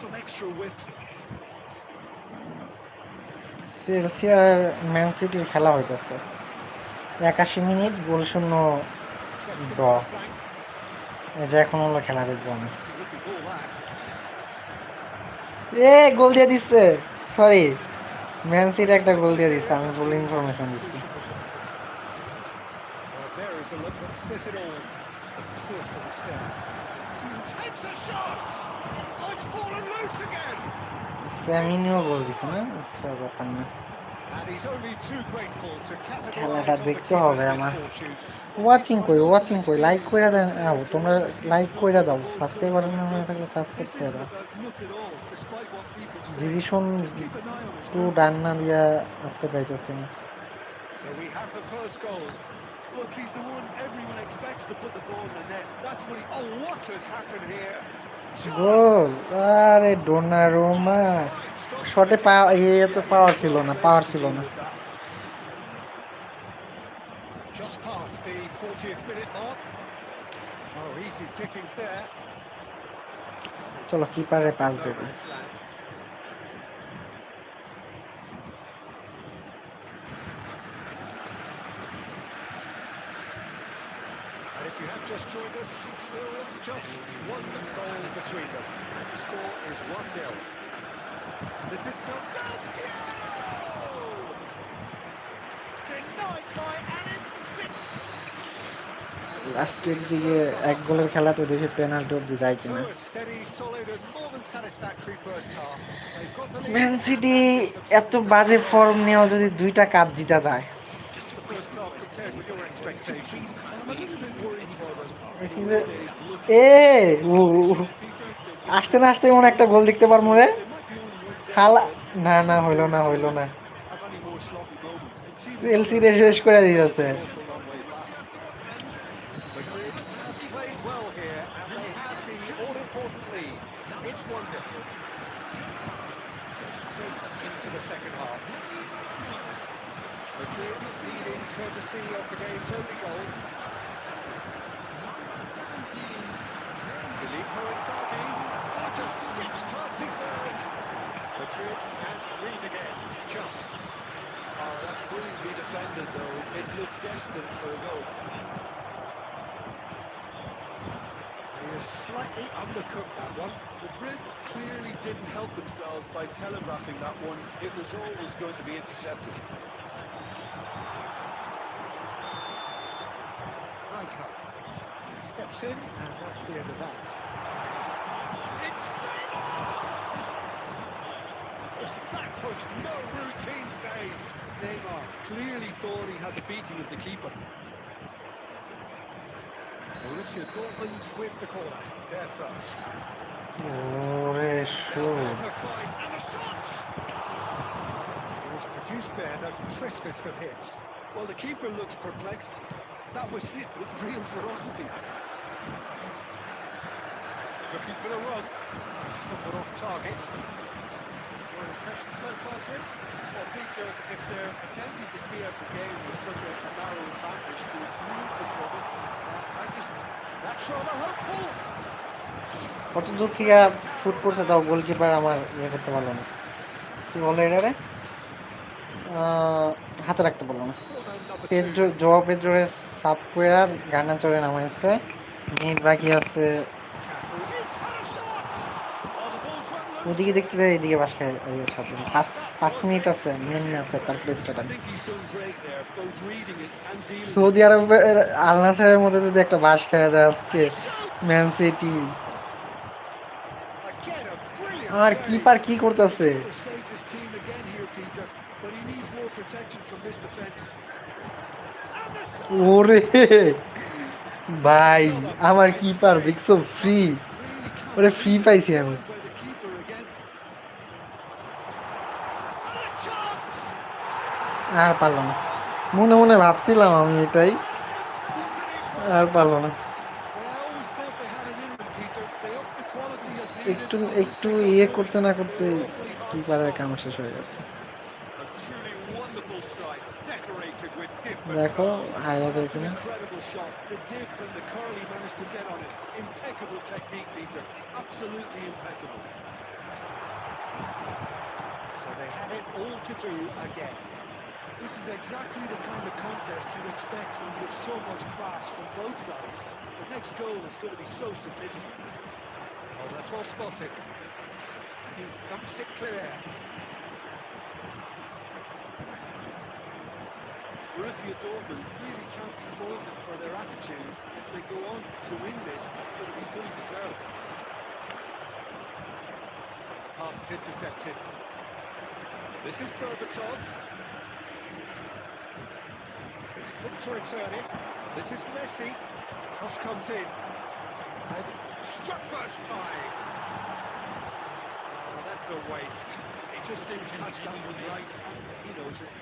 some extra width. Chelsea আর Man সিটির খেলা হইতেছে 81 minute গোল শূন্য draw. এই যে এখন হলো খেলা দেখবো আমি। গোল দিয়ে দিচ্ছে, সরি ম্যান সিটি একটা গোল দিয়ে দিচ্ছে, আমি ভুল ইনফরমেশন দিচ্ছি। There is a look that says it all. A piercing stare. Takes a shot. Oh, it's fallen loose again. Semenyo গোল দিছে না? আচ্ছা ব্যাপার না, And he's only too grateful to খেলাটা capitalize on the দেখতে keeper's হবে আমার। misfortune. ওয়াচিং কই লাইক কইরা দেন, তোমরা লাইক কইরা দাও, সাবস্ক্রাইবার না হয়ে থাকলে সাবস্ক্রাইব This করে isn't দাও। about luck at all, despite what people say. Division Just keep an eye on his 2 movement. ডান না দিয়া আজকে যাইতেছি না। So we have the first goal. Look, he's the one everyone expects to put the ball in the net. That's what he... Oh, what has happened here? গোল! আরে Donnarumma শটে তো পাওয়ার ছিল না, পাওয়ার ছিল না। Just past the 40th minute mark. Oh, easy pickings there. চলো কিপারে pass দেবে। And if you have just joined us, still just one goal between them. The score is 1-0. This is built up. Denied by Alex Smith. লাস্টের দিকে এক গোলের খেলা তো দেখে penalty অব্দি যায় So কিনা। a steady, solid and more than satisfactory first half. They've got the lead. Man city এত বাজে ফর্ম নিয়েও যদি 2টা কাপ জিতা যায়, The first half compared with your expectations. I'm a little bit worried for them. এই The সিজে way they've looked Peter. আসতে না আসতে মনে একটা গোল দেখতে পারবো রে। They might be only one down, হালা but না না should হইলো they না, to হইলো না, have any more sloppy moments. And see the Chelsea goal. শেষ করে It's দিয়েছে। an awful long way back. Madrid have played well here and they have the all-important lead. It's 1-0. So straight into the second half. Madrid leading courtesy of the game's only goal. Filippo Inzaghi. Oh, just skips past his man. Madrid can lead again. Just. Oh, that's brilliantly defended, though. It looked destined for a goal. He has slightly undercooked that one. Madrid clearly didn't help themselves by telegraphing that one. It was always going to be intercepted. Rijkaard steps in, and that's the end of that. It's Neymar! Oh, that was no routine save. Neymar clearly thought he had the beating of the keeper. Borussia Dortmund with the corner. They're first. ওরে Now shoot to fight, and the shot! It was produced there, the crispest of hits. Well, the keeper looks perplexed. That was hit with real ferocity. Looking for the run. Somewhat off target. Your impression so far, Jim? Well, Peter, if they're attempting to see out the game with such a narrow advantage, there's room for trouble. That's rather hopeful. কত দূর থেকে shoot করছে তাও goalkeeper আমার ইয়ে করতে পারলো না কি বলে এটারে হাতে রাখতে পারলো না Well, no, number Pedro two. জোয়া পেদ্রোরে সাপ করে গানা চড়ে নামাইছে মিনিট বাকি আছে Cafu. He's had a shot! Oh, the ball's run loose. ওদিকে দেখতে যাই এদিকে বাস খায় সাথে 5 মিনিট আছে মেন আছে তার play I start think he's done great there, both reading it and dealing with Saudi আরবের আল নাসেরের মধ্যে যদি একটা বাস খাওয়া যায় আজকে Man City Again, a brilliant আর save. কিপার কি করতেছে it. Saved his team again here, Peter, but he needs more protection from this defence. And the shot! ওরে ভাই আমার কিপার দেখছো ফ্রি Really can't ওরে ফ্রি পাইছি আমি by the keeper again. And a chance! আর পারলো না মনে মনে ভাবছিলাম আমি এটাই আর পারলো না Well, I always thought they had it in them, Peter. They upped the quality as needed. একটু and once একটু they got ইয়ে going, করতে না করতে they were awfully hard to কিপারের stop. কাম শেষ হয়ে গেছে A truly wonderful strike, decorated with dip and দেখো curl. হাইলাইট That's হয়েছে an না incredible shot. The dip and the curl he managed to get on it. Impeccable technique, Peter. Absolutely impeccable. So they have it all to do again. This is exactly the kind of contest you'd expect when you have so much class from both sides. The next goal is going to be so significant. Oh, that's well spotted. And he thumps it clear. Borussia Dortmund really can't be faulted for their attitude. If they go on to win this, it's going to be fully deserved. Pass is intercepted. This is Berbatov. It's quick to return it. This is Messi. Cross comes in. And struck first time. Oh, that's a waste. He just didn't catch that one right, and he knows it.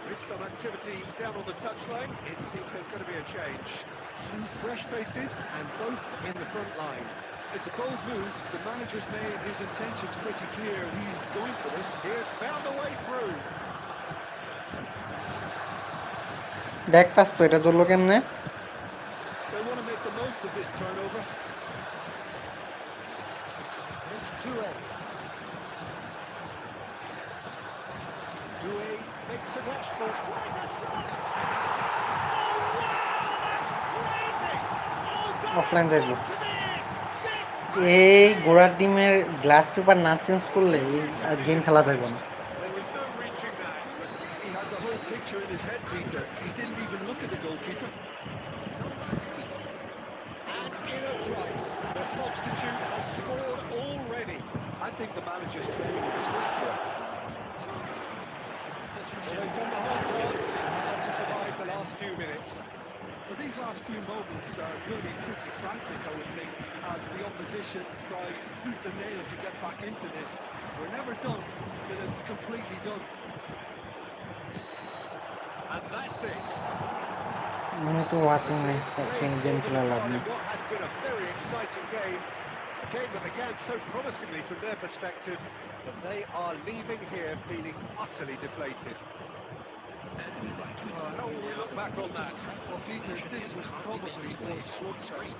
With some activity down on the touchline, it seems there's going to be a change. Two fresh faces, and both in the front line. It's a bold move. The manager's made his intentions pretty clear. He's going for this. He has found a way through. Back pass তো এটা ধরলো কেমনে They want to make the most of this turnover. It's Doué. Doué makes a dash for it. Tries a shot! Oh, wow! That's crazy! Oh, that's offline দেখবো to the edge! এই গোড়ার টিমের glass paper না change করলে আর game খেলা থাকবে না There was no reaching that. He had the whole picture in his head, Peter. He didn't even look at the goalkeeper. And in a trice, the substitute has scored already. I think the manager's claiming an assist here. Well, they've done the whole job now to survive the last few minutes. But these last few moments are going to be pretty frantic, I would think, as the opposition try tooth and nail to get back into this. We're never done till it's completely done. And that's it. আমি তো watching নেই game খেলা লাভ নেই What has been a very exciting game. A game that began so promisingly from their perspective, but they are leaving here feeling utterly deflated. Well, how will we look back on that? Well, Peter, this was probably a slugfest.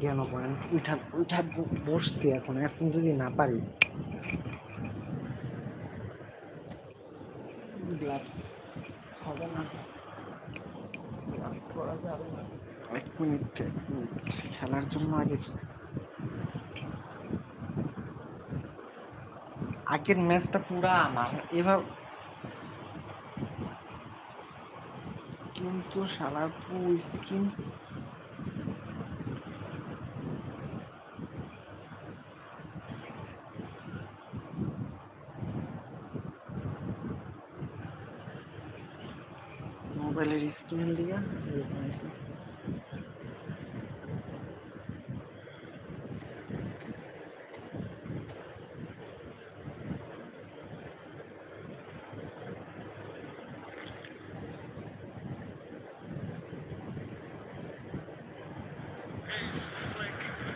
কেন point উঠা উঠা বসছি এখন এখন যদি না পারি gloves হবে না, গ্লাভস করা যাবে না। এক মিনিট খেলার জন্য আগের ম্যাচটা পুরা আমার এভাবে, কিন্তু শালার পুরো স্ক্রিন মোবাইলের স্ক্রিন দিকে এরকম আছে।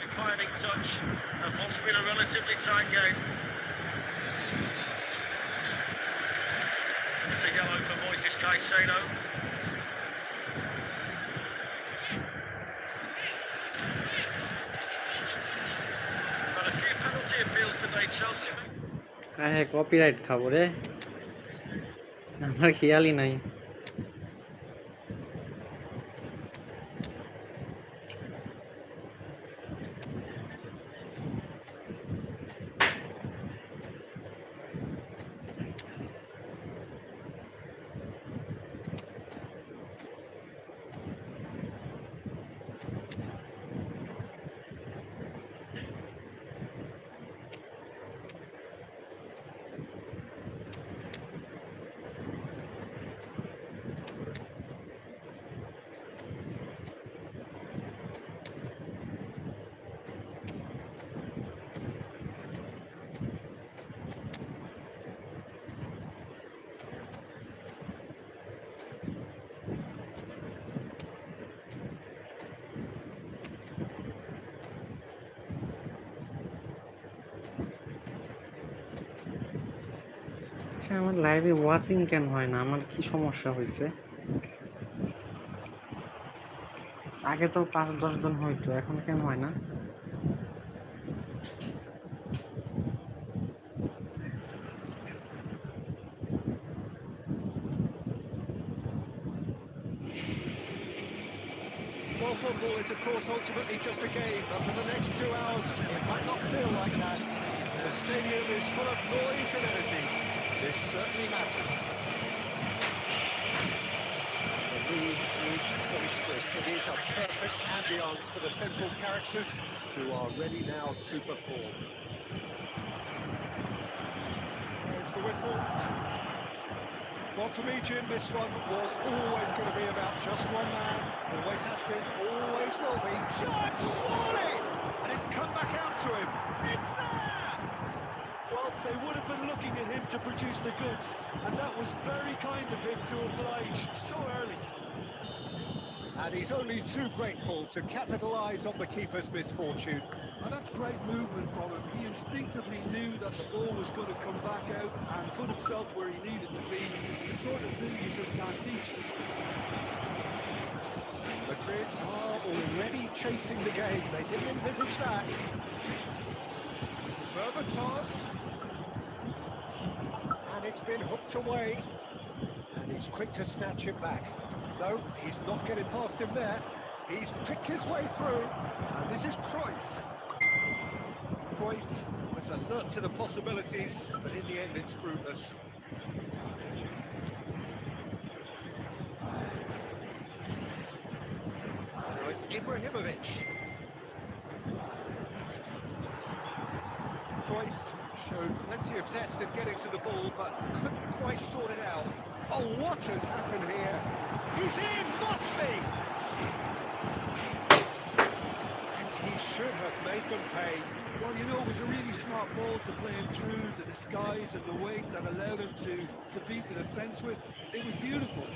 Defining touch of what's been a relatively tight game. It's a yellow for Moises Caicedo. But a few penalty appeals today, Chelsea. হ্যাঁ কপিরাইট খাবো রে, আমার খেয়ালই নাই। আচ্ছা আমার লাইভে ওয়াচিং কেন হয় না, আমার কি সমস্যা হয়েছে? আগে তো 5-10 জন হইতো, এখন কেন হয় না? Well, football is, of course, ultimately just a game, but for the next 2 hours, it might not feel like that. The stadium is full of noise and energy. This certainly matters. The mood is boisterous. It is a perfect ambience for the central characters who are ready now to perform. There's the whistle. Well, for me, Jim, this one was always going to be about just one man. Always has been, always will be. Shot, surely! And it's come back out to him. It's there! Well, they would have been looking at him to produce the goods, and that was very kind of him to oblige so early. And he's only too grateful to capitalise on the keeper's misfortune. And that's great movement from him. He instinctively knew that the ball was going to come back out and put himself where he needed to be. The sort of thing you just can't teach. Madrid are already chasing the game. They didn't envisage that. Berbatov. And it's been hooked away. And he's quick to snatch it back. No, he's not getting past him there. He's picked his way through. And this is Cruyff. Cruyff was alert to the possibilities, but in the end it's fruitless. Now it's Ibrahimovic. Cruyff showed plenty of zest in getting to the ball, but couldn't quite sort it out. Oh, what has happened here? He's in, must be! And he should have made them pay. Well, you know, it was a really smart ball to play him through the disguise and the weight that allowed him to beat the defence with. It was beautiful.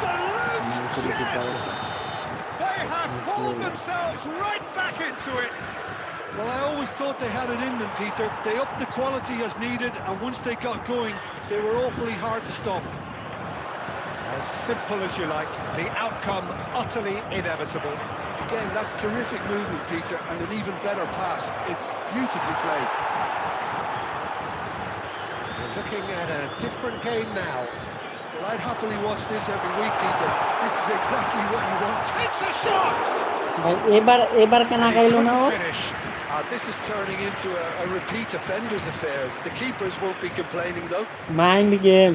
Absolute chance! They have hauled themselves right back into it. Well, I always thought they had it in them, Peter. They upped the quality as needed, and once they got going, they were awfully hard to stop. As simple as you like, the outcome utterly inevitable. Again, that's terrific movement, Peter, and an even better pass. It's beautifully played. We're looking at a different game now. Well, I'd happily watch this every week, Peter. This is exactly what you want. Takes a shot! ভাই এবার কেন He আগাইলো না ও? couldn't finish. This is turning into a repeat offenders affair. The keepers won't be complaining, though. Mind game.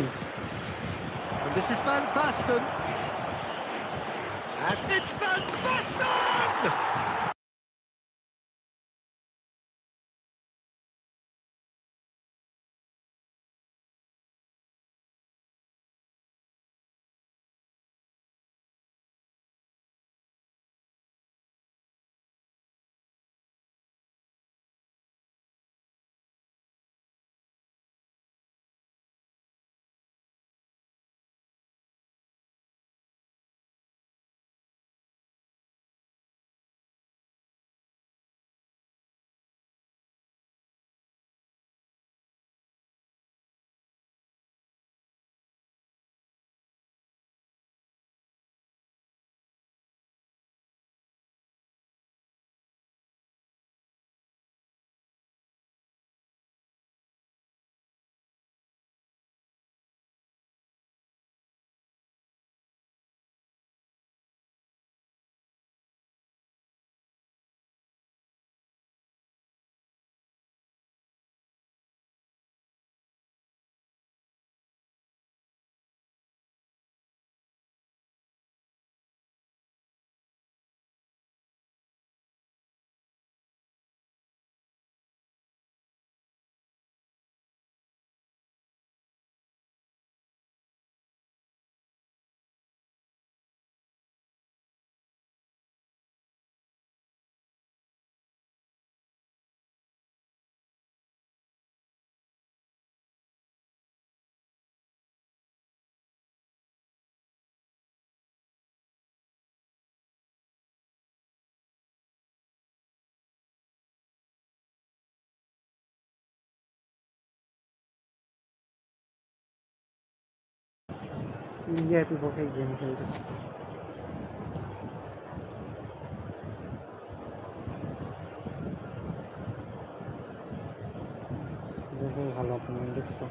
And this is Van Basten. And it's Van Basten! ইন্ডিয়ার বিপক্ষে game খেলতেছে। দেখো ভালো তুমি দেখছো।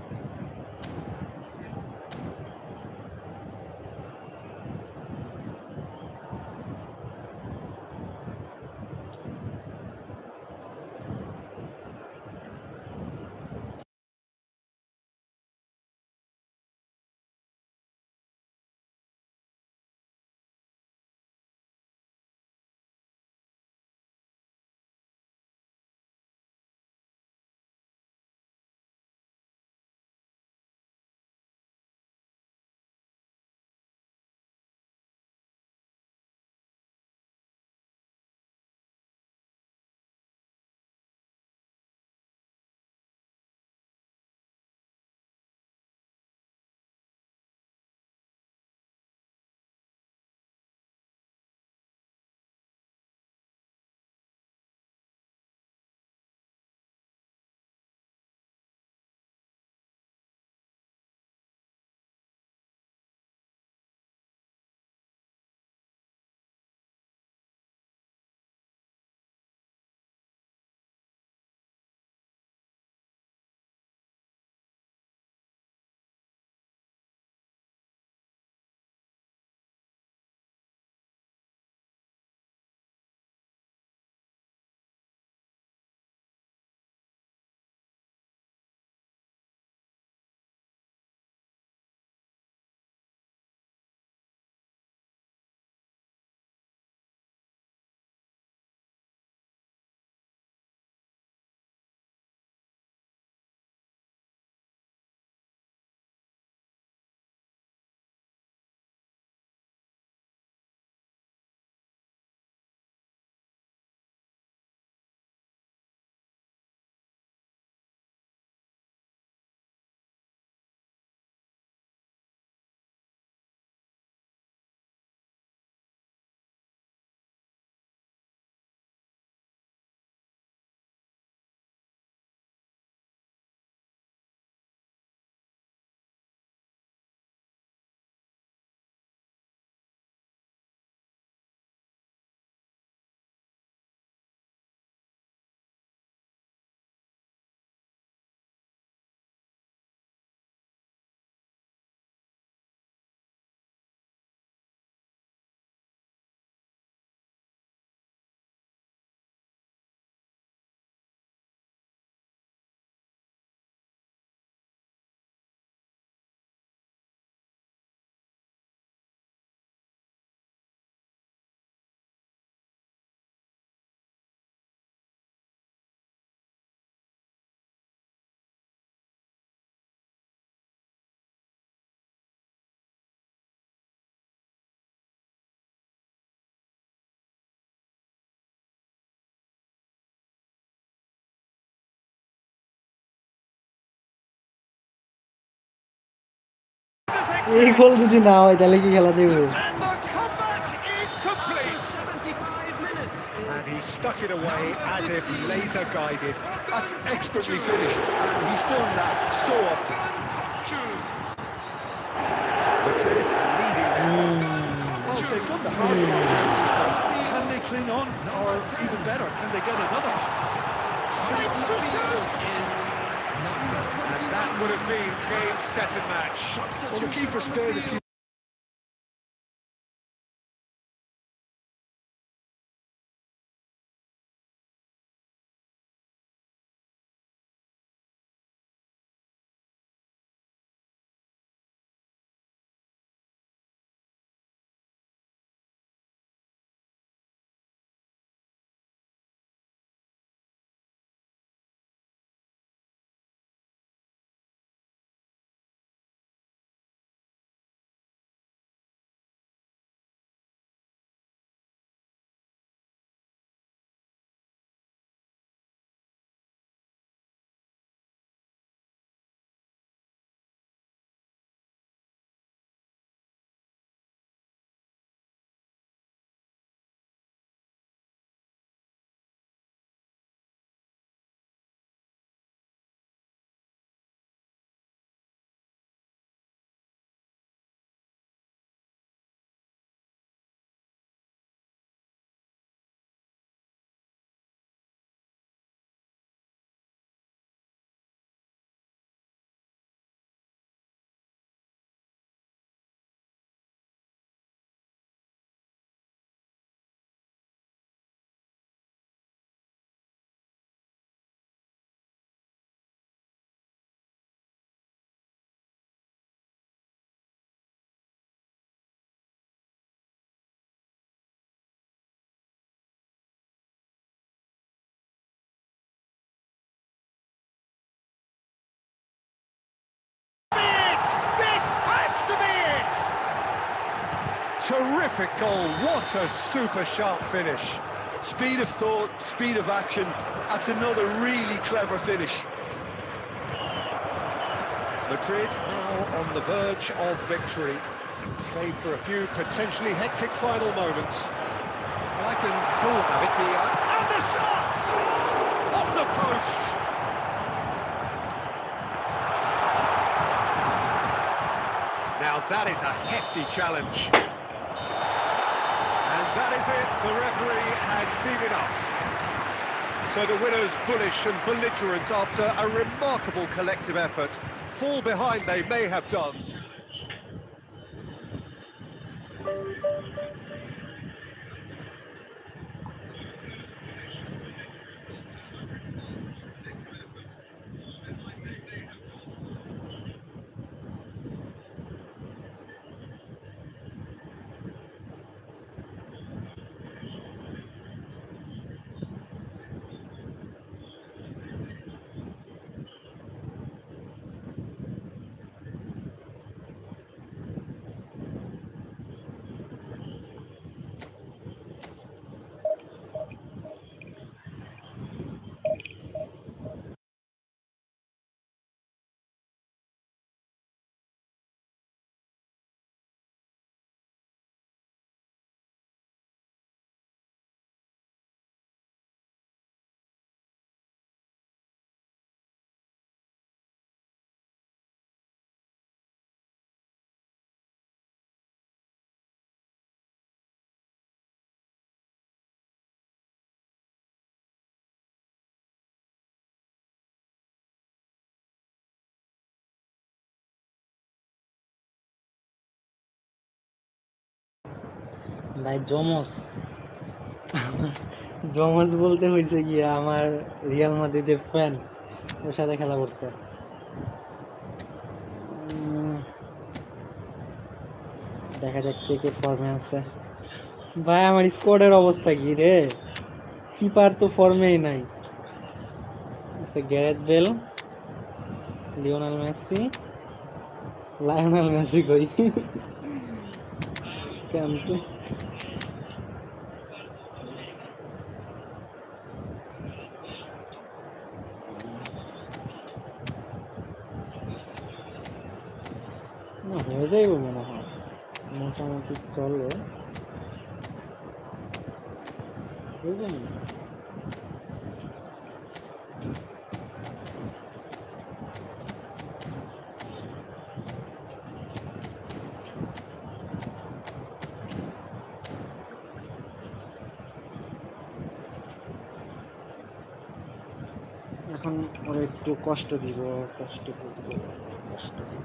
এই গোল যদি না হয় তাহলে কি খেলা যাবে? And the comeback is complete. 75 minutes. And he stuck it away as if laser guided. That's expertly finished, and he's done that so often. Madrid leading now. Well, they've done the hard job now, Peter. Can they cling on, or even better, can they get another? Shoots to shoot. Number And 21. that would have been game, set and match. Well, the keeper spared a few. This has to be it! Terrific goal. What a super sharp finish. Speed of thought, speed of action. That's another really clever finish. Madrid now on the verge of victory, save for a few potentially hectic final moments. I can call David Villa, and the shot! Off the post! Now that is a hefty challenge. And that is it, the referee has seen enough. So the winners, bullish and belligerent after a remarkable collective effort, fall behind they may have done. ভাই জমস জমস বলতে হয়েছে কি আমার Real মাদ্রিদের fan ওর সাথে খেলা করছে। দেখা যাক কে কে ফর্মে আছে। ভাই আমার স্কোয়াডের অবস্থা কি রে, কিপার তো ফর্মেই নাই। আচ্ছা গ্যারেথ বেল, লায়নেল মেসি কই? ক্যাম্পে হয়ে যাইব মনে হয়, মোটামুটি চলে বুঝলেন। এখন ওর একটু কষ্ট দিব, কষ্ট দিব, কষ্ট দিব।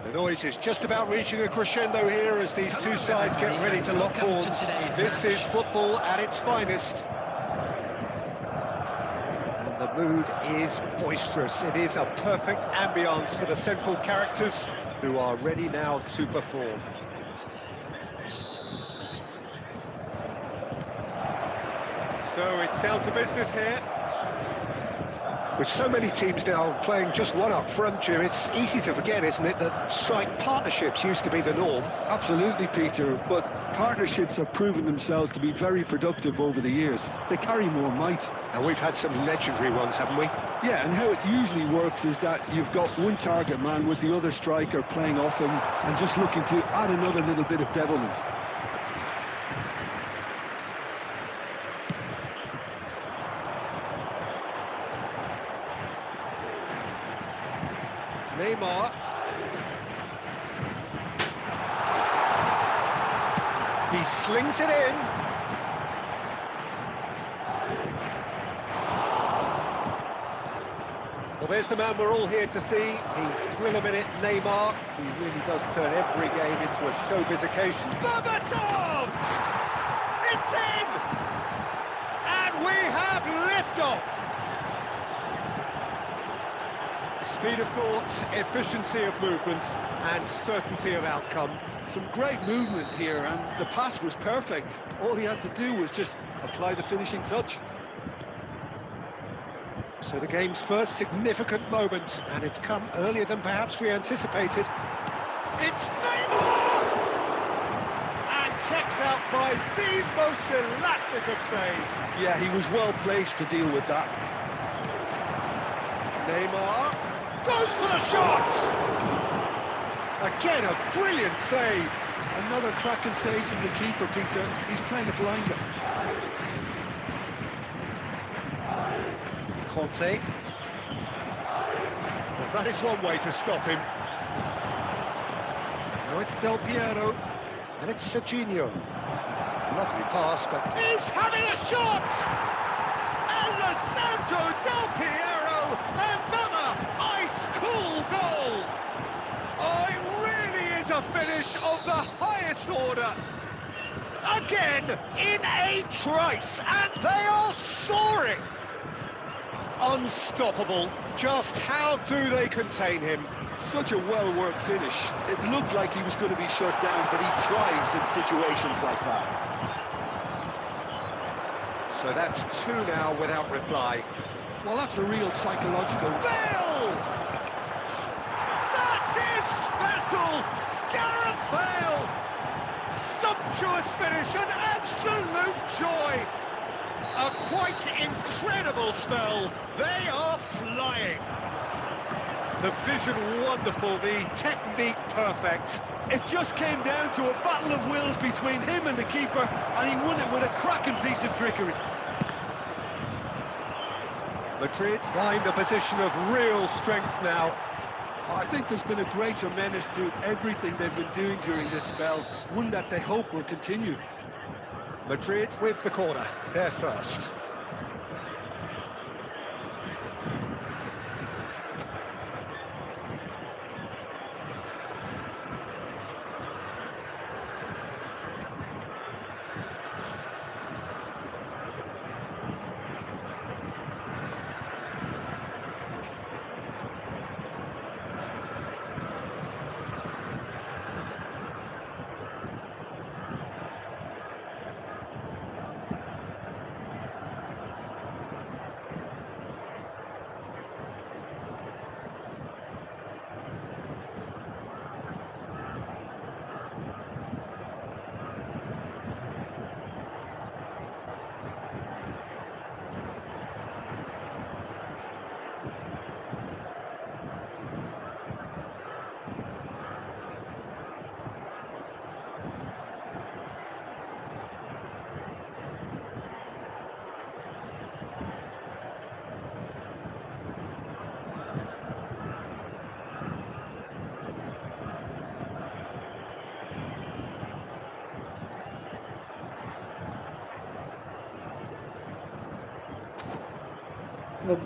The noise is just about reaching a crescendo here as these two sides get ready to lock horns. This is football at its finest. And the mood is boisterous. It is a perfect ambience for the central characters who are ready now to perform. So it's down to business here. With so many teams now playing just one up front, Jim, it's easy to forget, isn't it, that strike partnerships used to be the norm. Absolutely, Peter, but partnerships have proven themselves to be very productive over the years. They carry more might. And we've had some legendary ones, haven't we? Yeah, and how it usually works is that you've got one target man with the other striker playing off him and just looking to add another little bit of devilment. Neymar. He slings it in. Well, there's the man we're all here to see. The thrill-a-minute Neymar. He really does turn every game into a showbiz occasion. Berbatov! It's in! And we have liftoff! Speed of thought, efficiency of movement, and certainty of outcome. Some great movement here, and the pass was perfect. All he had to do was just apply the finishing touch. So the game's first significant moment, and it's come earlier than perhaps we anticipated. It's Neymar! And kept out by the most elastic of saves. Yeah, he was well placed to deal with that. Neymar goes for the shot! Again, a brilliant save. Another cracking save from the keeper, Peter. He's playing a blinder. Conte. Well, that is one way to stop him. Now it's Del Piero, and it's Serginho. Lovely pass, but he's having a shot! Alessandro Del Piero, another ice-cool goal! Oh, it really is a finish of the highest order. Again, in a trice, and they are soaring. Unstoppable. Just how do they contain him? Such a well-worked finish. It looked like he was going to be shut down, but he thrives in situations like that. So that's two now without reply. Well, that's a real psychological... Bill! That is sumptuous finish, an absolute joy. A quite incredible spell. They are flying. The vision wonderful, the technique perfect. It just came down to a battle of wills between him and the keeper, and he won it with a cracking piece of trickery. Madrid find a position of real strength now. I think there's been a greater menace to everything they've been doing during this spell, one that they hope will continue. Madrid with the corner, they're first.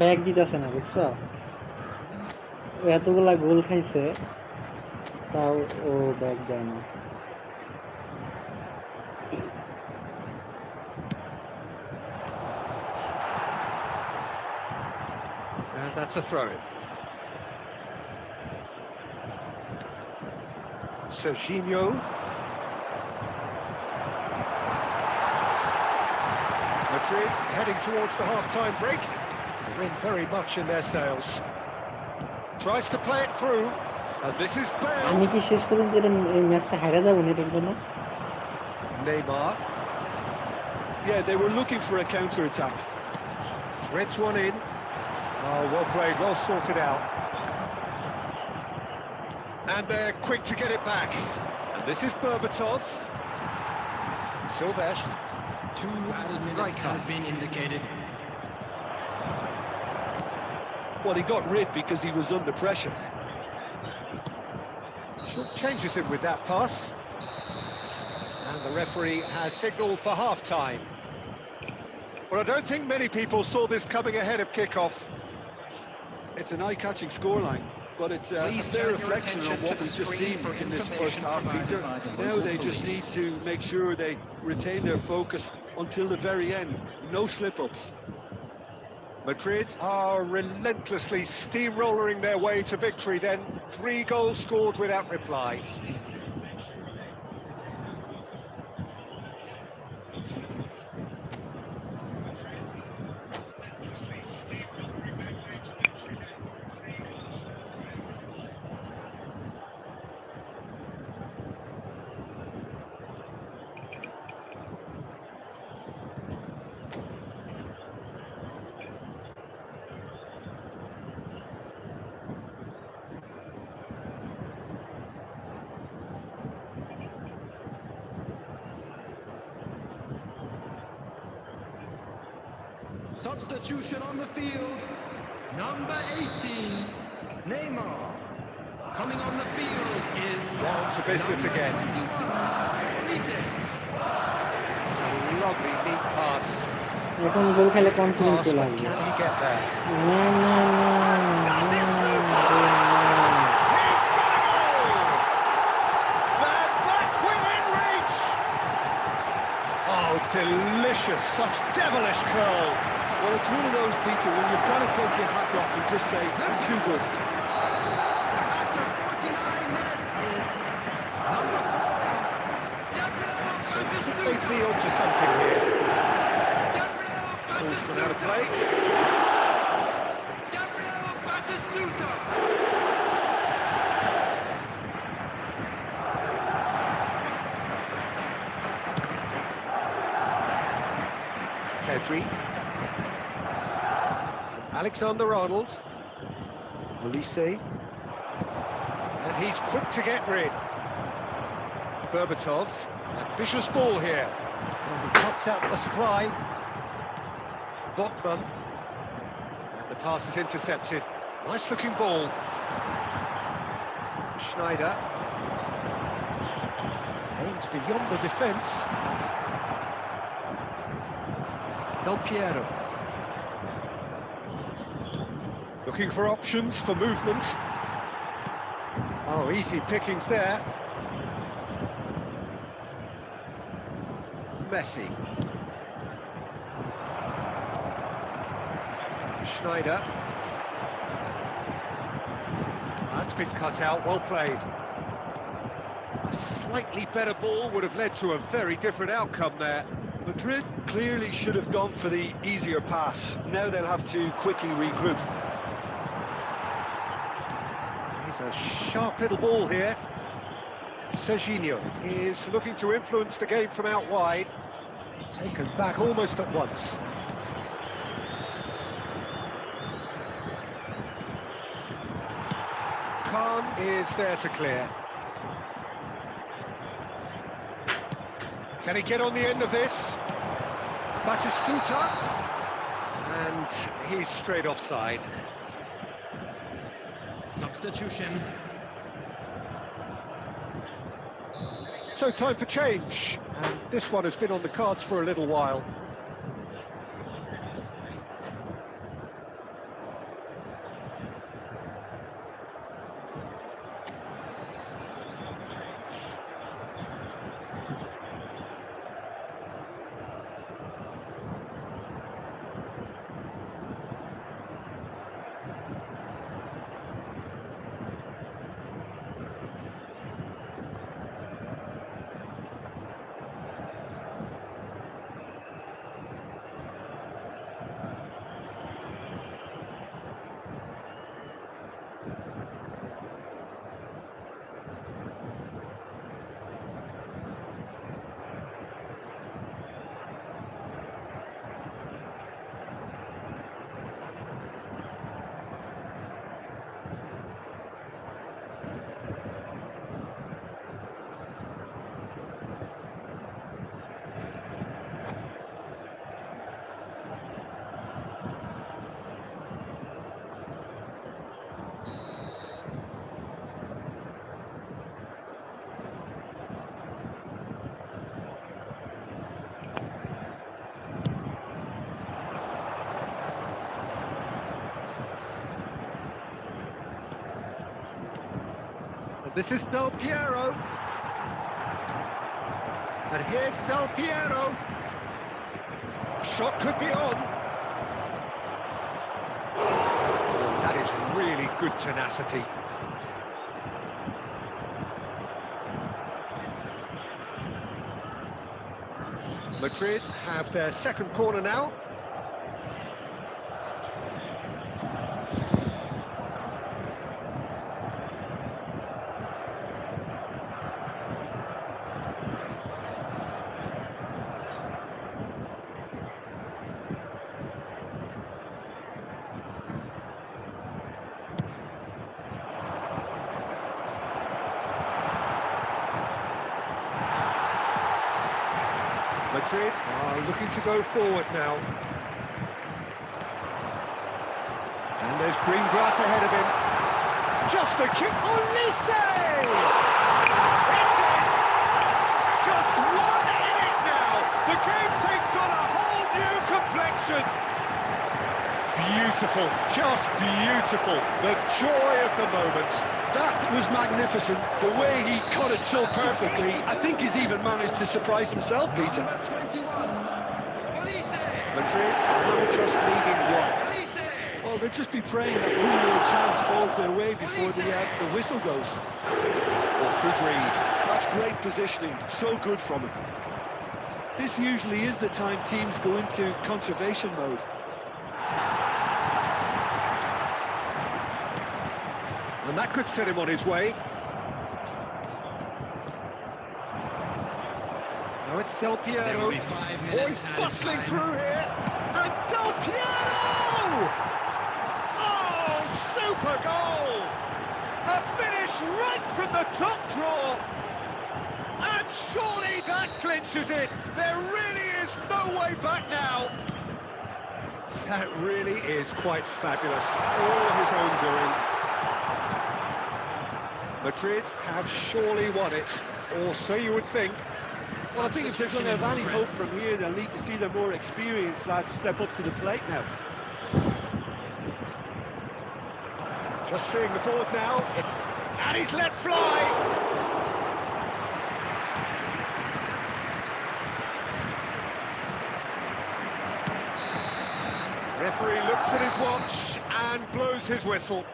Bag দিতেছে না, বুঝছো? এতগুলা গোল খাইছে তাও ও bag দেয় না। And that's a throw-in. Serginho. Madrid heading towards the half-time break. The wind very much in their sails. Tries to play it through, and this is Bale. আমি কি শেষ পর্যন্ত এই ম্যাচটা হারা যাবো এটার জন্য? Neymar Yeah, they were looking for a counter-attack. threads one in. Oh, well played, well sorted out. And they're quick to get it back. And this is Berbatov. Silvestre. 2 added minutes has been indicated. Well, he got rid because he was under pressure. Changes him with that pass. And the referee has signalled for half-time. Well, I don't think many people saw this coming ahead of kick-off. It's an eye-catching scoreline, but it's a fair reflection on what we've just seen in this first half, Peter. Now they just need to make sure they retain their focus until the very end. No slip-ups. Madrid are relentlessly steamrolling their way to victory then. 3 goals scored without reply. Substitution on the field. Number 18, Neymar. Coming on the field is Down to business number again. 21, It's a lovely, neat pass. এখন গোল খেলে confidence Pass, চলে but আসবে। can he get there? না না না That is না, Noob! না। They're back within reach! Oh, delicious, such devilish curl. Well, it's one of those, Peter, when you've got to take your hat off and just say, too good. after 49 minutes is number 4, Gabriel So could they Batistuta. be onto something here? Gabriel Ball's gone out of play. Gabriel Batistuta. Pedri. And Alexander-Arnold. Olise. And he's quick to get rid. Berbatov. Ambitious ball here. And he cuts out the supply. Botman. The pass is intercepted. Nice looking ball. Schneider. Aimed beyond the defence. Del Piero. Looking for options for movement. Oh, easy pickings there. Messi. Schneider. That's been cut out, well played. A slightly better ball would have led to a very different outcome there. Madrid clearly should have gone for the easier pass. Now they'll have to quickly regroup. Here's a sharp little ball here. Serginho is looking to influence the game from out wide. Taken back almost at once. Khan is there to clear. Can he get on the end of this? Batistuta. And he's straight offside. Substitution. So time for change. And this one has been on the cards for a little while. This is Del Piero. And here's Del Piero. Shot could be on. Oh, that is really good tenacity. Madrid have their second corner now. Madrid are looking to go forward now. And there's green grass ahead of him. Just the kick. Olise! It's in! Just one in it now! The game takes on a whole new complexion. Beautiful, just beautiful. The joy of the moment. That was magnificent. The way he cut it so perfectly. I think he's even managed to surprise himself, Peter. Number 21. Olise. Madrid are just needing one. Olise. Well, they'll just be praying that one more chance falls their way before the whistle goes. Oh, good read. That's great positioning. So good from him. This usually is the time teams go into conservation mode. And that could set him on his way. Now it's Del There Piero. will be 5 Oh, minutes he's added bustling time. through here. And Del Piero! Oh, super goal! A finish right from the top drawer. And surely that clinches it. There really is no way back now. That really is quite fabulous. All his own doing. Madrid have surely won it, or so you would think. Well, I think if they're going to have any hope from here, they'll need to see the more experienced lads step up to the plate now. Just seeing the board now, and he's let fly. Referee looks at his watch and blows his whistle.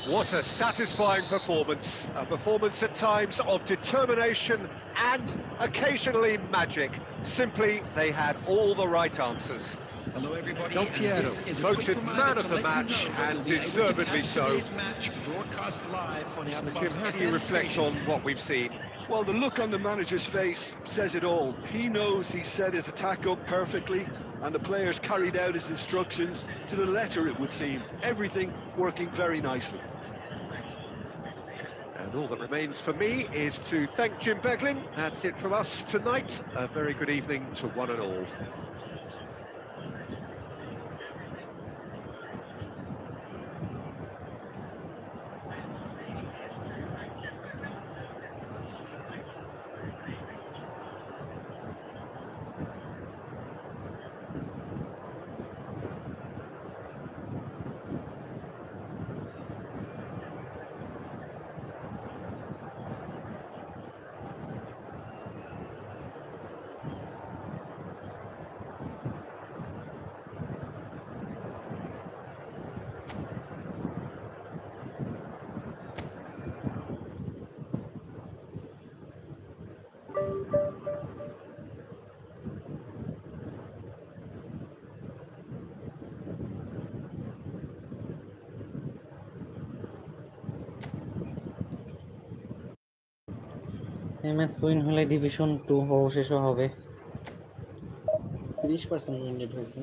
What a satisfying performance. A performance at times of determination and occasionally magic. Simply, they had all the right answers. Hello everybody, Del and Piero, this is a voted quick man reminder of to the let you match, know that and we'll be able to deservedly have so. today's match broadcast live on our So, club's Jim, how do you FM reflect station. on what we've seen? Well, the look on the manager's face says it all. He knows he set his attack up perfectly, and the players carried out his instructions to the letter, it would seem. Everything working very nicely. And all that remains for me is to thank Jim Beglin. That's it from us tonight. A very good evening to one and all. MS win হলে division 2 অবশেষে হবে। 30% win rate হয়েছে।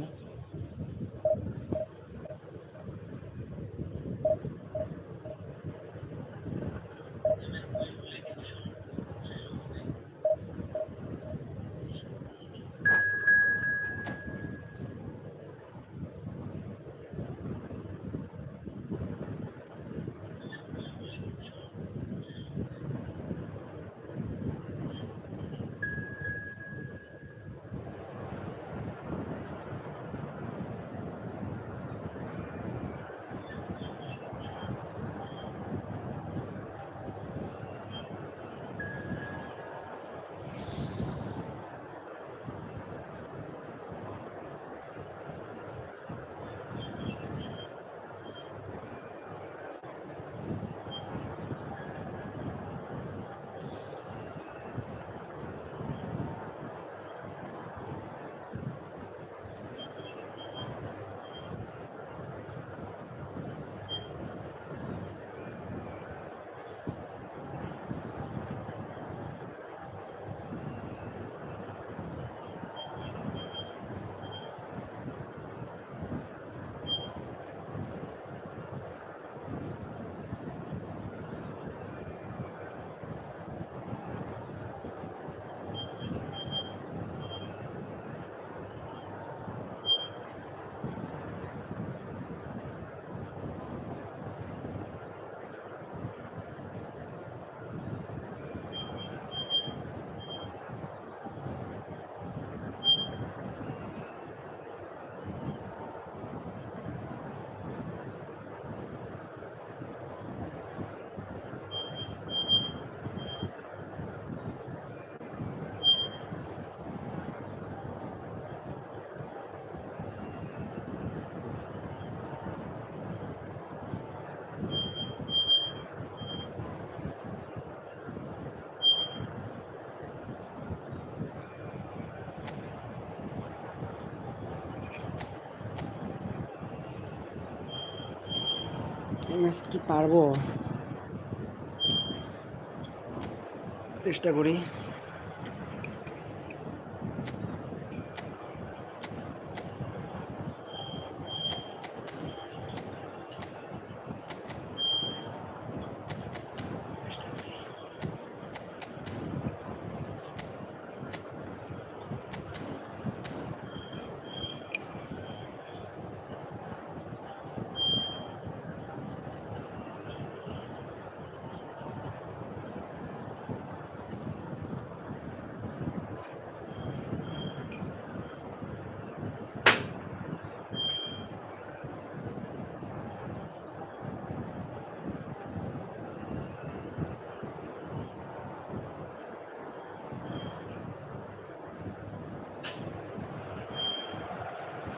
MS কি পারবো? চেষ্টা করি।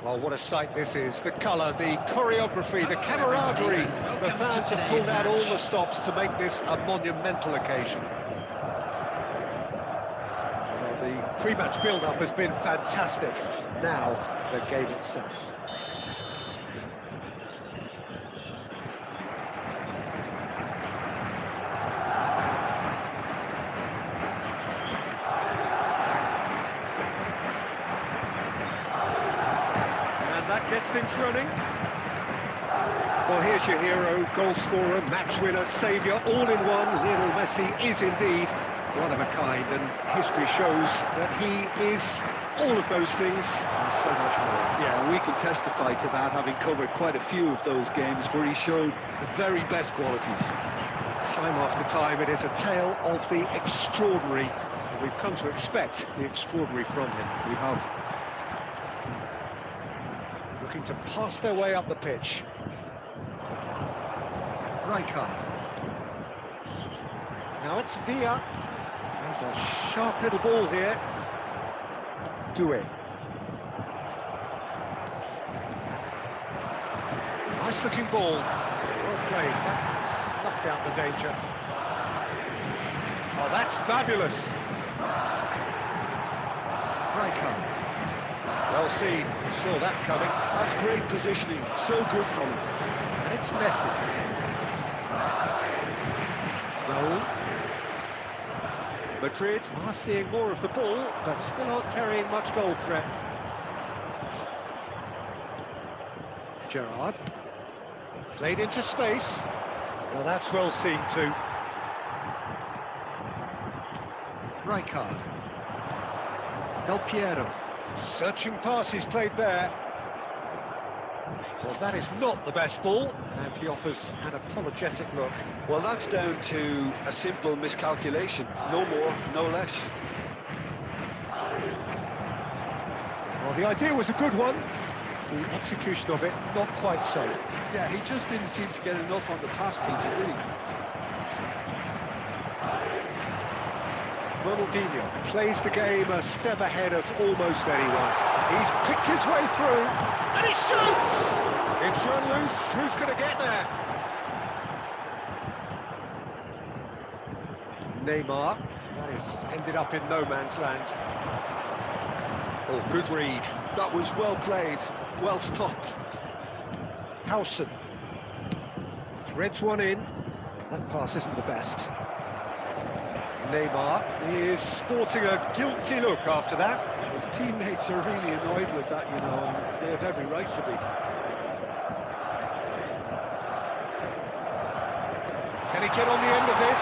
Well, what a sight this is. The colour, the choreography, the camaraderie. The fans have pulled out all the stops to make this a monumental occasion. Well, the pre-match build-up has been fantastic. Now, the game itself. That gets things running. Well, here's your hero, goal scorer, match winner, saviour, all in one. Lionel Messi is indeed one of a kind, and history shows that he is all of those things and so much more. Yeah, we can testify to that, having covered quite a few of those games where he showed the very best qualities. Time after time, it is a tale of the extraordinary, and we've come to expect the extraordinary from him. We have. Looking to pass their way up the pitch. Rijkaard. Now it's Villa. There's a sharp little ball here. Doué. Nice looking ball. Well played. That snuffed out the danger. Oh, that's fabulous. Rijkaard. Well seen, saw that coming. That's great positioning, so good from him. And it's Messi. Goal. Madrid are seeing more of the ball, but still aren't carrying much goal threat. Gerrard. Played into space. Well, that's well seen too. Rijkaard. Del Piero. Searching pass he's played there. Well, that is not the best ball, and he offers an apologetic look. Well, that's down to a simple miscalculation. No more, no less. Well, the idea was a good one. The execution of it, not quite so. Yeah, he just didn't seem to get enough on the pass, Peter, did he? Ronaldinho plays the game a step ahead of almost anyone. He's picked his way through, and he shoots! It's run loose, who's going to get there? Neymar, that is ended up in no man's land. Oh, good read. That was well played, well stopped. Howson threads one in. That pass isn't the best. Neymar is sporting a guilty look after that. His teammates are really annoyed with that, you know, and they have every right to be. Can he get on the end of this?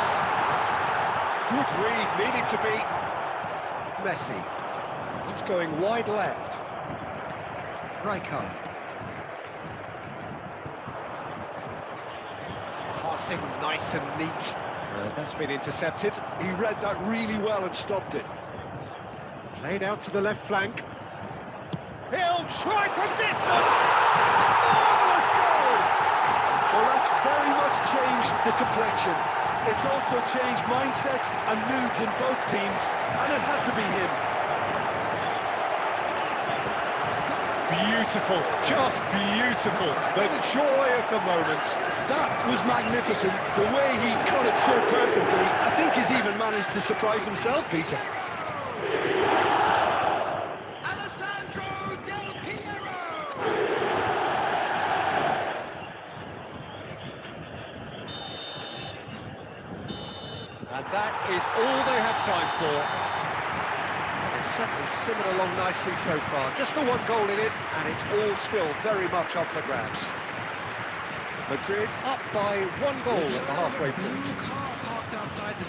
Good read, needed to be. Messi. He's going wide left. Rijkaard. Passing nice and neat. That's been intercepted. He read that really well and stopped it. Played out to the left flank. He'll try from distance! Marvellous goal! Well, that's very much changed the complexion. It's also changed mindsets and moods in both teams, and it had to be him. Beautiful, just beautiful. The joy of the moment. That was magnificent. The way he cut it so perfectly. I think he's even managed to surprise himself, Peter. Alessandro Del Piero! And that is all they have time for. They've certainly simmered along nicely so far. Just the one goal in it, and it's all still very much up for grabs. Madrid up by one goal at the halfway point.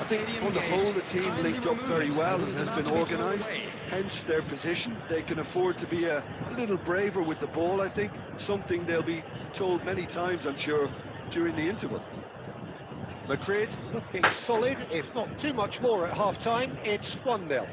I think on the whole the team linked up very well and has been organised, hence their position. They can afford to be a little braver with the ball, I think, something they'll be told many times, I'm sure, during the interval. Madrid looking solid, if not too much more at half-time. It's 1-0.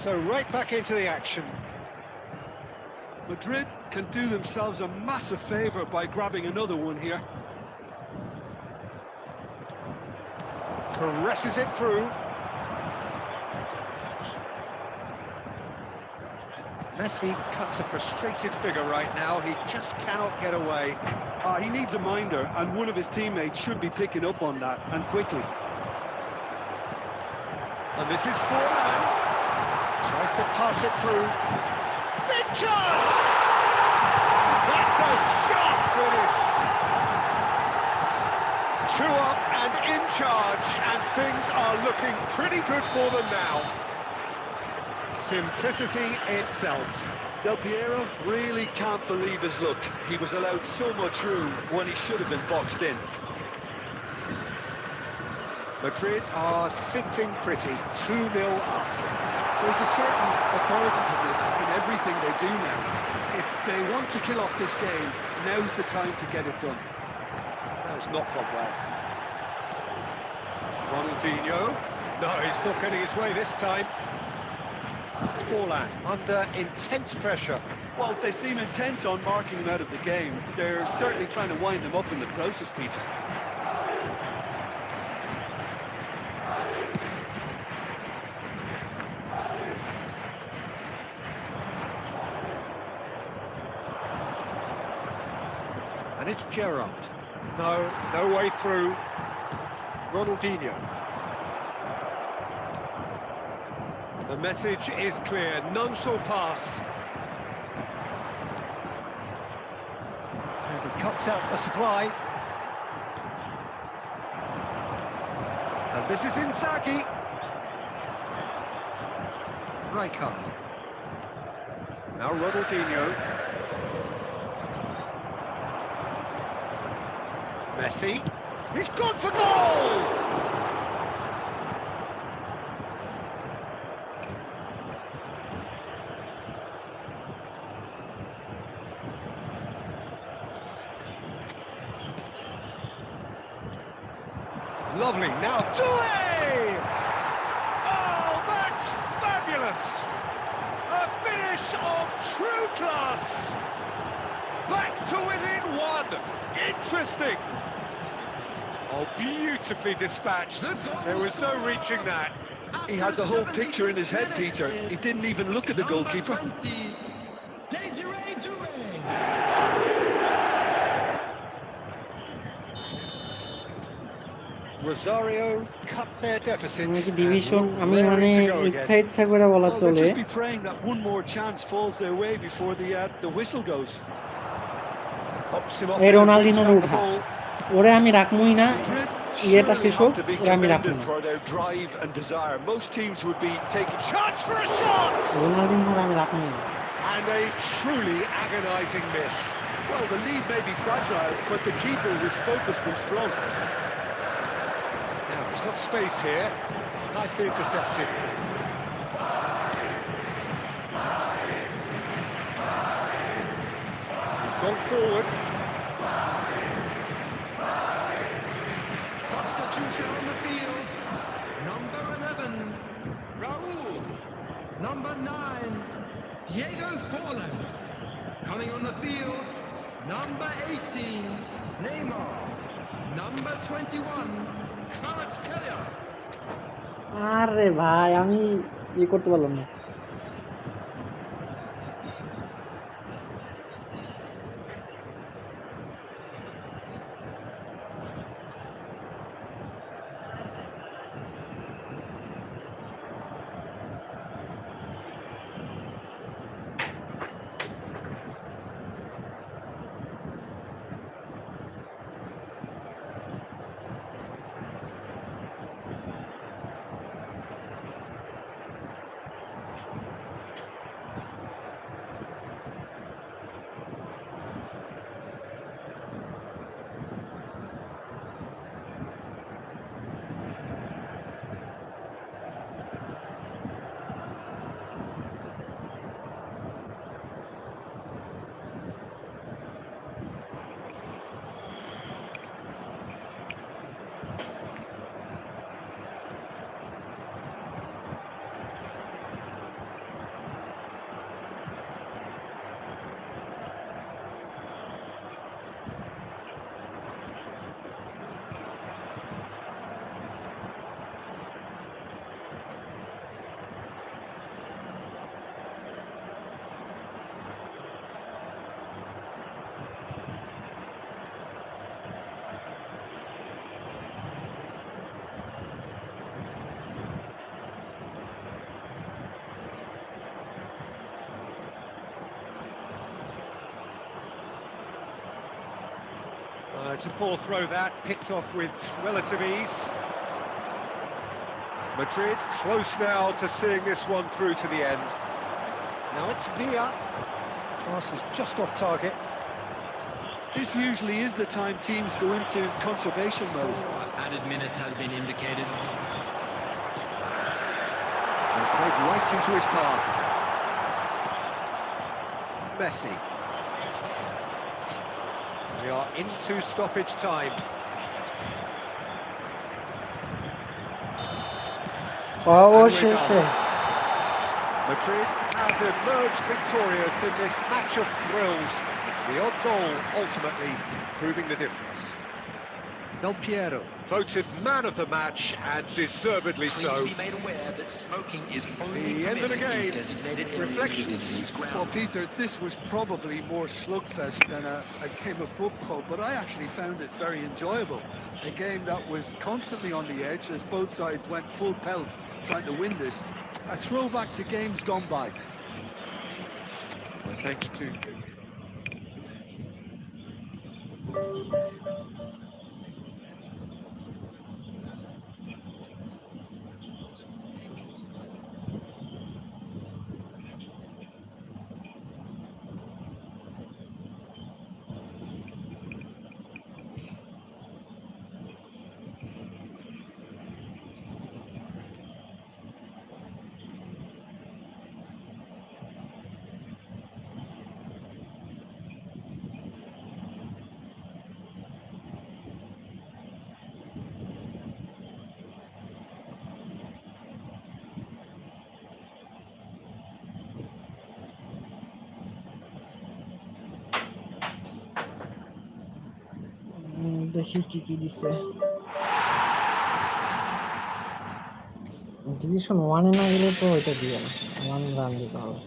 So right back into the action. Madrid can do themselves a massive favour by grabbing another one here. Caresses it through. Messi cuts a frustrated figure right now. He just cannot get away. He needs a minder, and one of his teammates should be picking up on that, and quickly. And this is Forlan. Tries to pass it through. Big chance! That's a sharp finish. 2 up and in charge, and things are looking pretty good for them now. Simplicity itself. Del Piero really can't believe his luck. He was allowed so much room when he should have been boxed in. Madrid are sitting pretty, 2-0 up. There's a certain authoritativeness in everything they do now. If they want to kill off this game, now's the time to get it done. That's not gone well. Ronaldinho. No, he's not getting his way this time. Forlan under intense pressure. Well, they seem intent on marking him out of the game. They're certainly trying to wind him up in the process, Peter. And it's Gerrard. No way through. Ronaldinho. The message is clear, none shall pass. And he cuts out the supply. And this is Inzaghi. Rijkaard. Now Ronaldinho. Messi. He's gone for goal! Lovely, now Doué! Oh, that's fabulous! A finish of true class! Back to within 1! Interesting! Oh, beautifully dispatched. There was no reaching that. He had the whole picture in his head, Peter. He didn't even look at the goalkeeper. Rosario cut their deficit. Division আমি মানে ইচ্ছা করে বলা Well, চলে they'll just be praying that one more chance falls their way before the whistle goes. Pops him off এই in and Ronaldinho brings back the উঠা ball. ওরে আমি রাখমই না Madrid ইয়েটা surely শেষ হোক have to be ওরে আমি রাখবো commended না for their drive and desire. Most teams would be taking Chance for a shot! Ronaldinho আমি রাখবই না And a truly agonising miss. Well, the lead may be fragile, but the keeper was focused and strong. Now, he's got space here. Nicely intercepted. He's gone forward. Substitution on the field. Number 11, Raul. Number 9, Diego Forlan. Coming on the field, number 18, Neymar. Number 21, Kvaratskhelia. আরে ভাই আমি করতে পারলাম না It's a poor throw that, picked off with relative ease. Madrid close now to seeing this one through to the end. Now it's Villa. Pass is just off target. This usually is the time teams go into conservation mode. Added minute has been indicated. And played right into his path. Messi. We are into stoppage time. অবশেষে Madrid have emerged victorious in this match of thrills. The odd goal ultimately proving the difference. Del Piero voted man of the match, and deservedly so. Please be made aware that smoking is only The end of the permitted in game. designated areas Reflections. within these grounds. Well, Peter, this was probably more slugfest than a game of football, but I actually found it very enjoyable. A game that was constantly on the edge as both sides went full pelt trying to win this. A throwback to games gone by. Well, thanks to দেখি কি কি দিছে division 1 এ না গেলে তো এটা দিবে না 1 রান দিতে হবে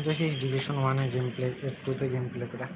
দেখি ডিভিশন 1 এ গেম প্লে 2 তে গেম প্লে করে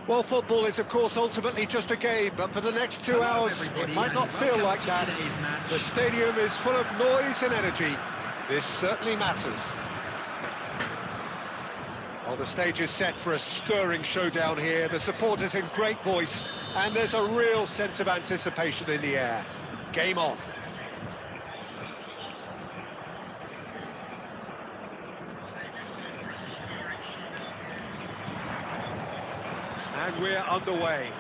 Well, football is, of course, ultimately just a game, but for the next 2 hours, it might not feel like that. The stadium is full of noise and energy. This certainly matters. Well, the stage is set for a stirring showdown here. The supporters in great voice, and there's a real sense of anticipation in the air. Game on. And we're underway.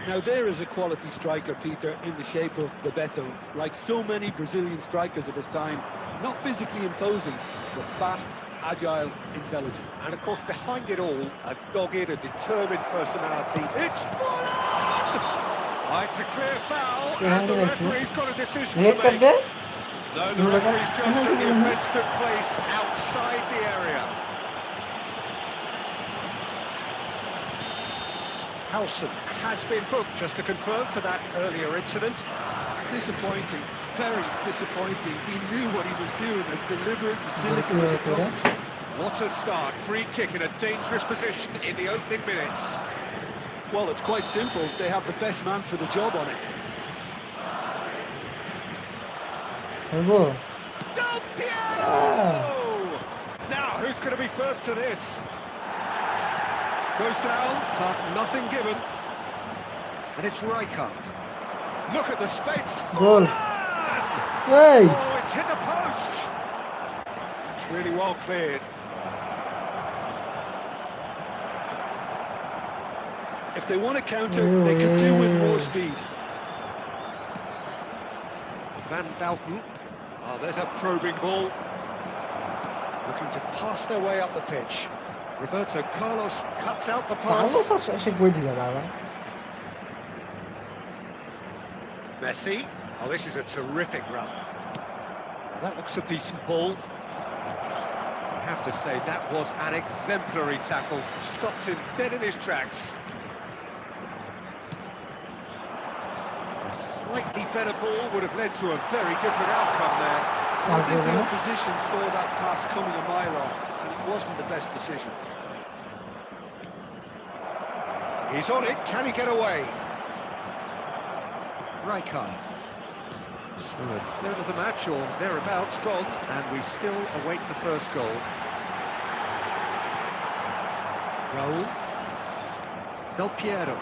Now there is a quality striker, Peter, in the shape of Bebeto. Like so many Brazilian strikers of his time, not physically imposing, but fast, agile, intelligent. And of course, behind it all, a dogged, a determined personality. It's full on! Oh, it's a clear foul, and the referee's got a decision to make. No, the referee's judged that the offence took place outside the area. Howson has been booked, just to confirm, for that earlier incident. Disappointing, very disappointing. He knew what he was doing, as deliberate and cynical as it comes. What a start, free kick in a dangerous position in the opening minutes. Well, it's quite simple, they have the best man for the job on it. Del Piero! Now, who's going to be first to this? Goes down, but nothing given. And it's Rijkaard. Look at the space. Goal. Hey! Oh, it's hit the post. It's really well cleared. If they want to counter, they could do with more speed. Van Dalton. Oh, there's a probing ball. Looking to pass their way up the pitch. Roberto Carlos cuts out the pass. Messi. Oh, this is a terrific run. Well, that looks a decent ball. I have to say, that was an exemplary tackle. Stopped him dead in his tracks. A slightly better ball would have led to a very different outcome there. I think the opposition saw that pass coming a mile off, and it wasn't the best decision. He's on it, can he get away? Rijkaard. So a third of the match, or thereabouts, gone, and we still await the first goal. Raul. Del Piero.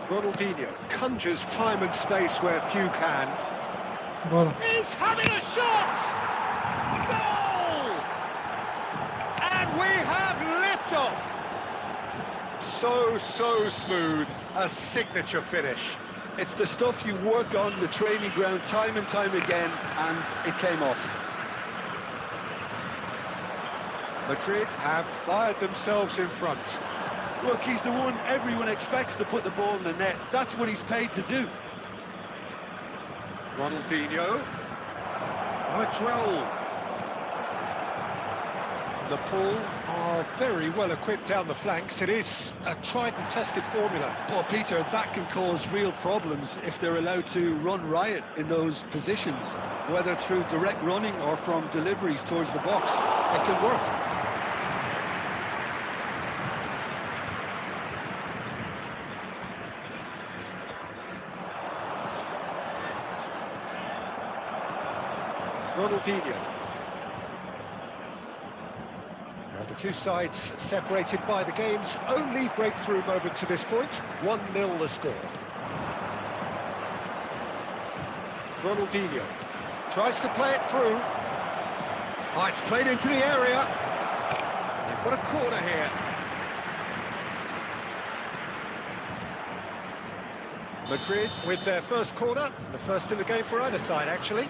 Ronaldinho conjures time and space where few can. He's having a shot! Goal! And we have liftoff! So smooth, a signature finish. It's the stuff you work on the training ground time and time again, and it came off. Madrid have fired themselves in front. Look, he's the one everyone expects to put the ball in the net. That's what he's paid to do. Ronaldinho. Madrid. Liverpool are very well equipped down the flanks. It is a tried and tested formula. Well, Peter, that can cause real problems if they're allowed to run riot in those positions, whether through direct running or from deliveries towards the box. It can work. Ronaldinho. The two sides separated by the game's only breakthrough moment to this point. 1-0 the score. Ronaldinho tries to play it through. Oh, it's played into the area. They've got a corner here. Madrid with their first corner, the first in the game for either side, actually.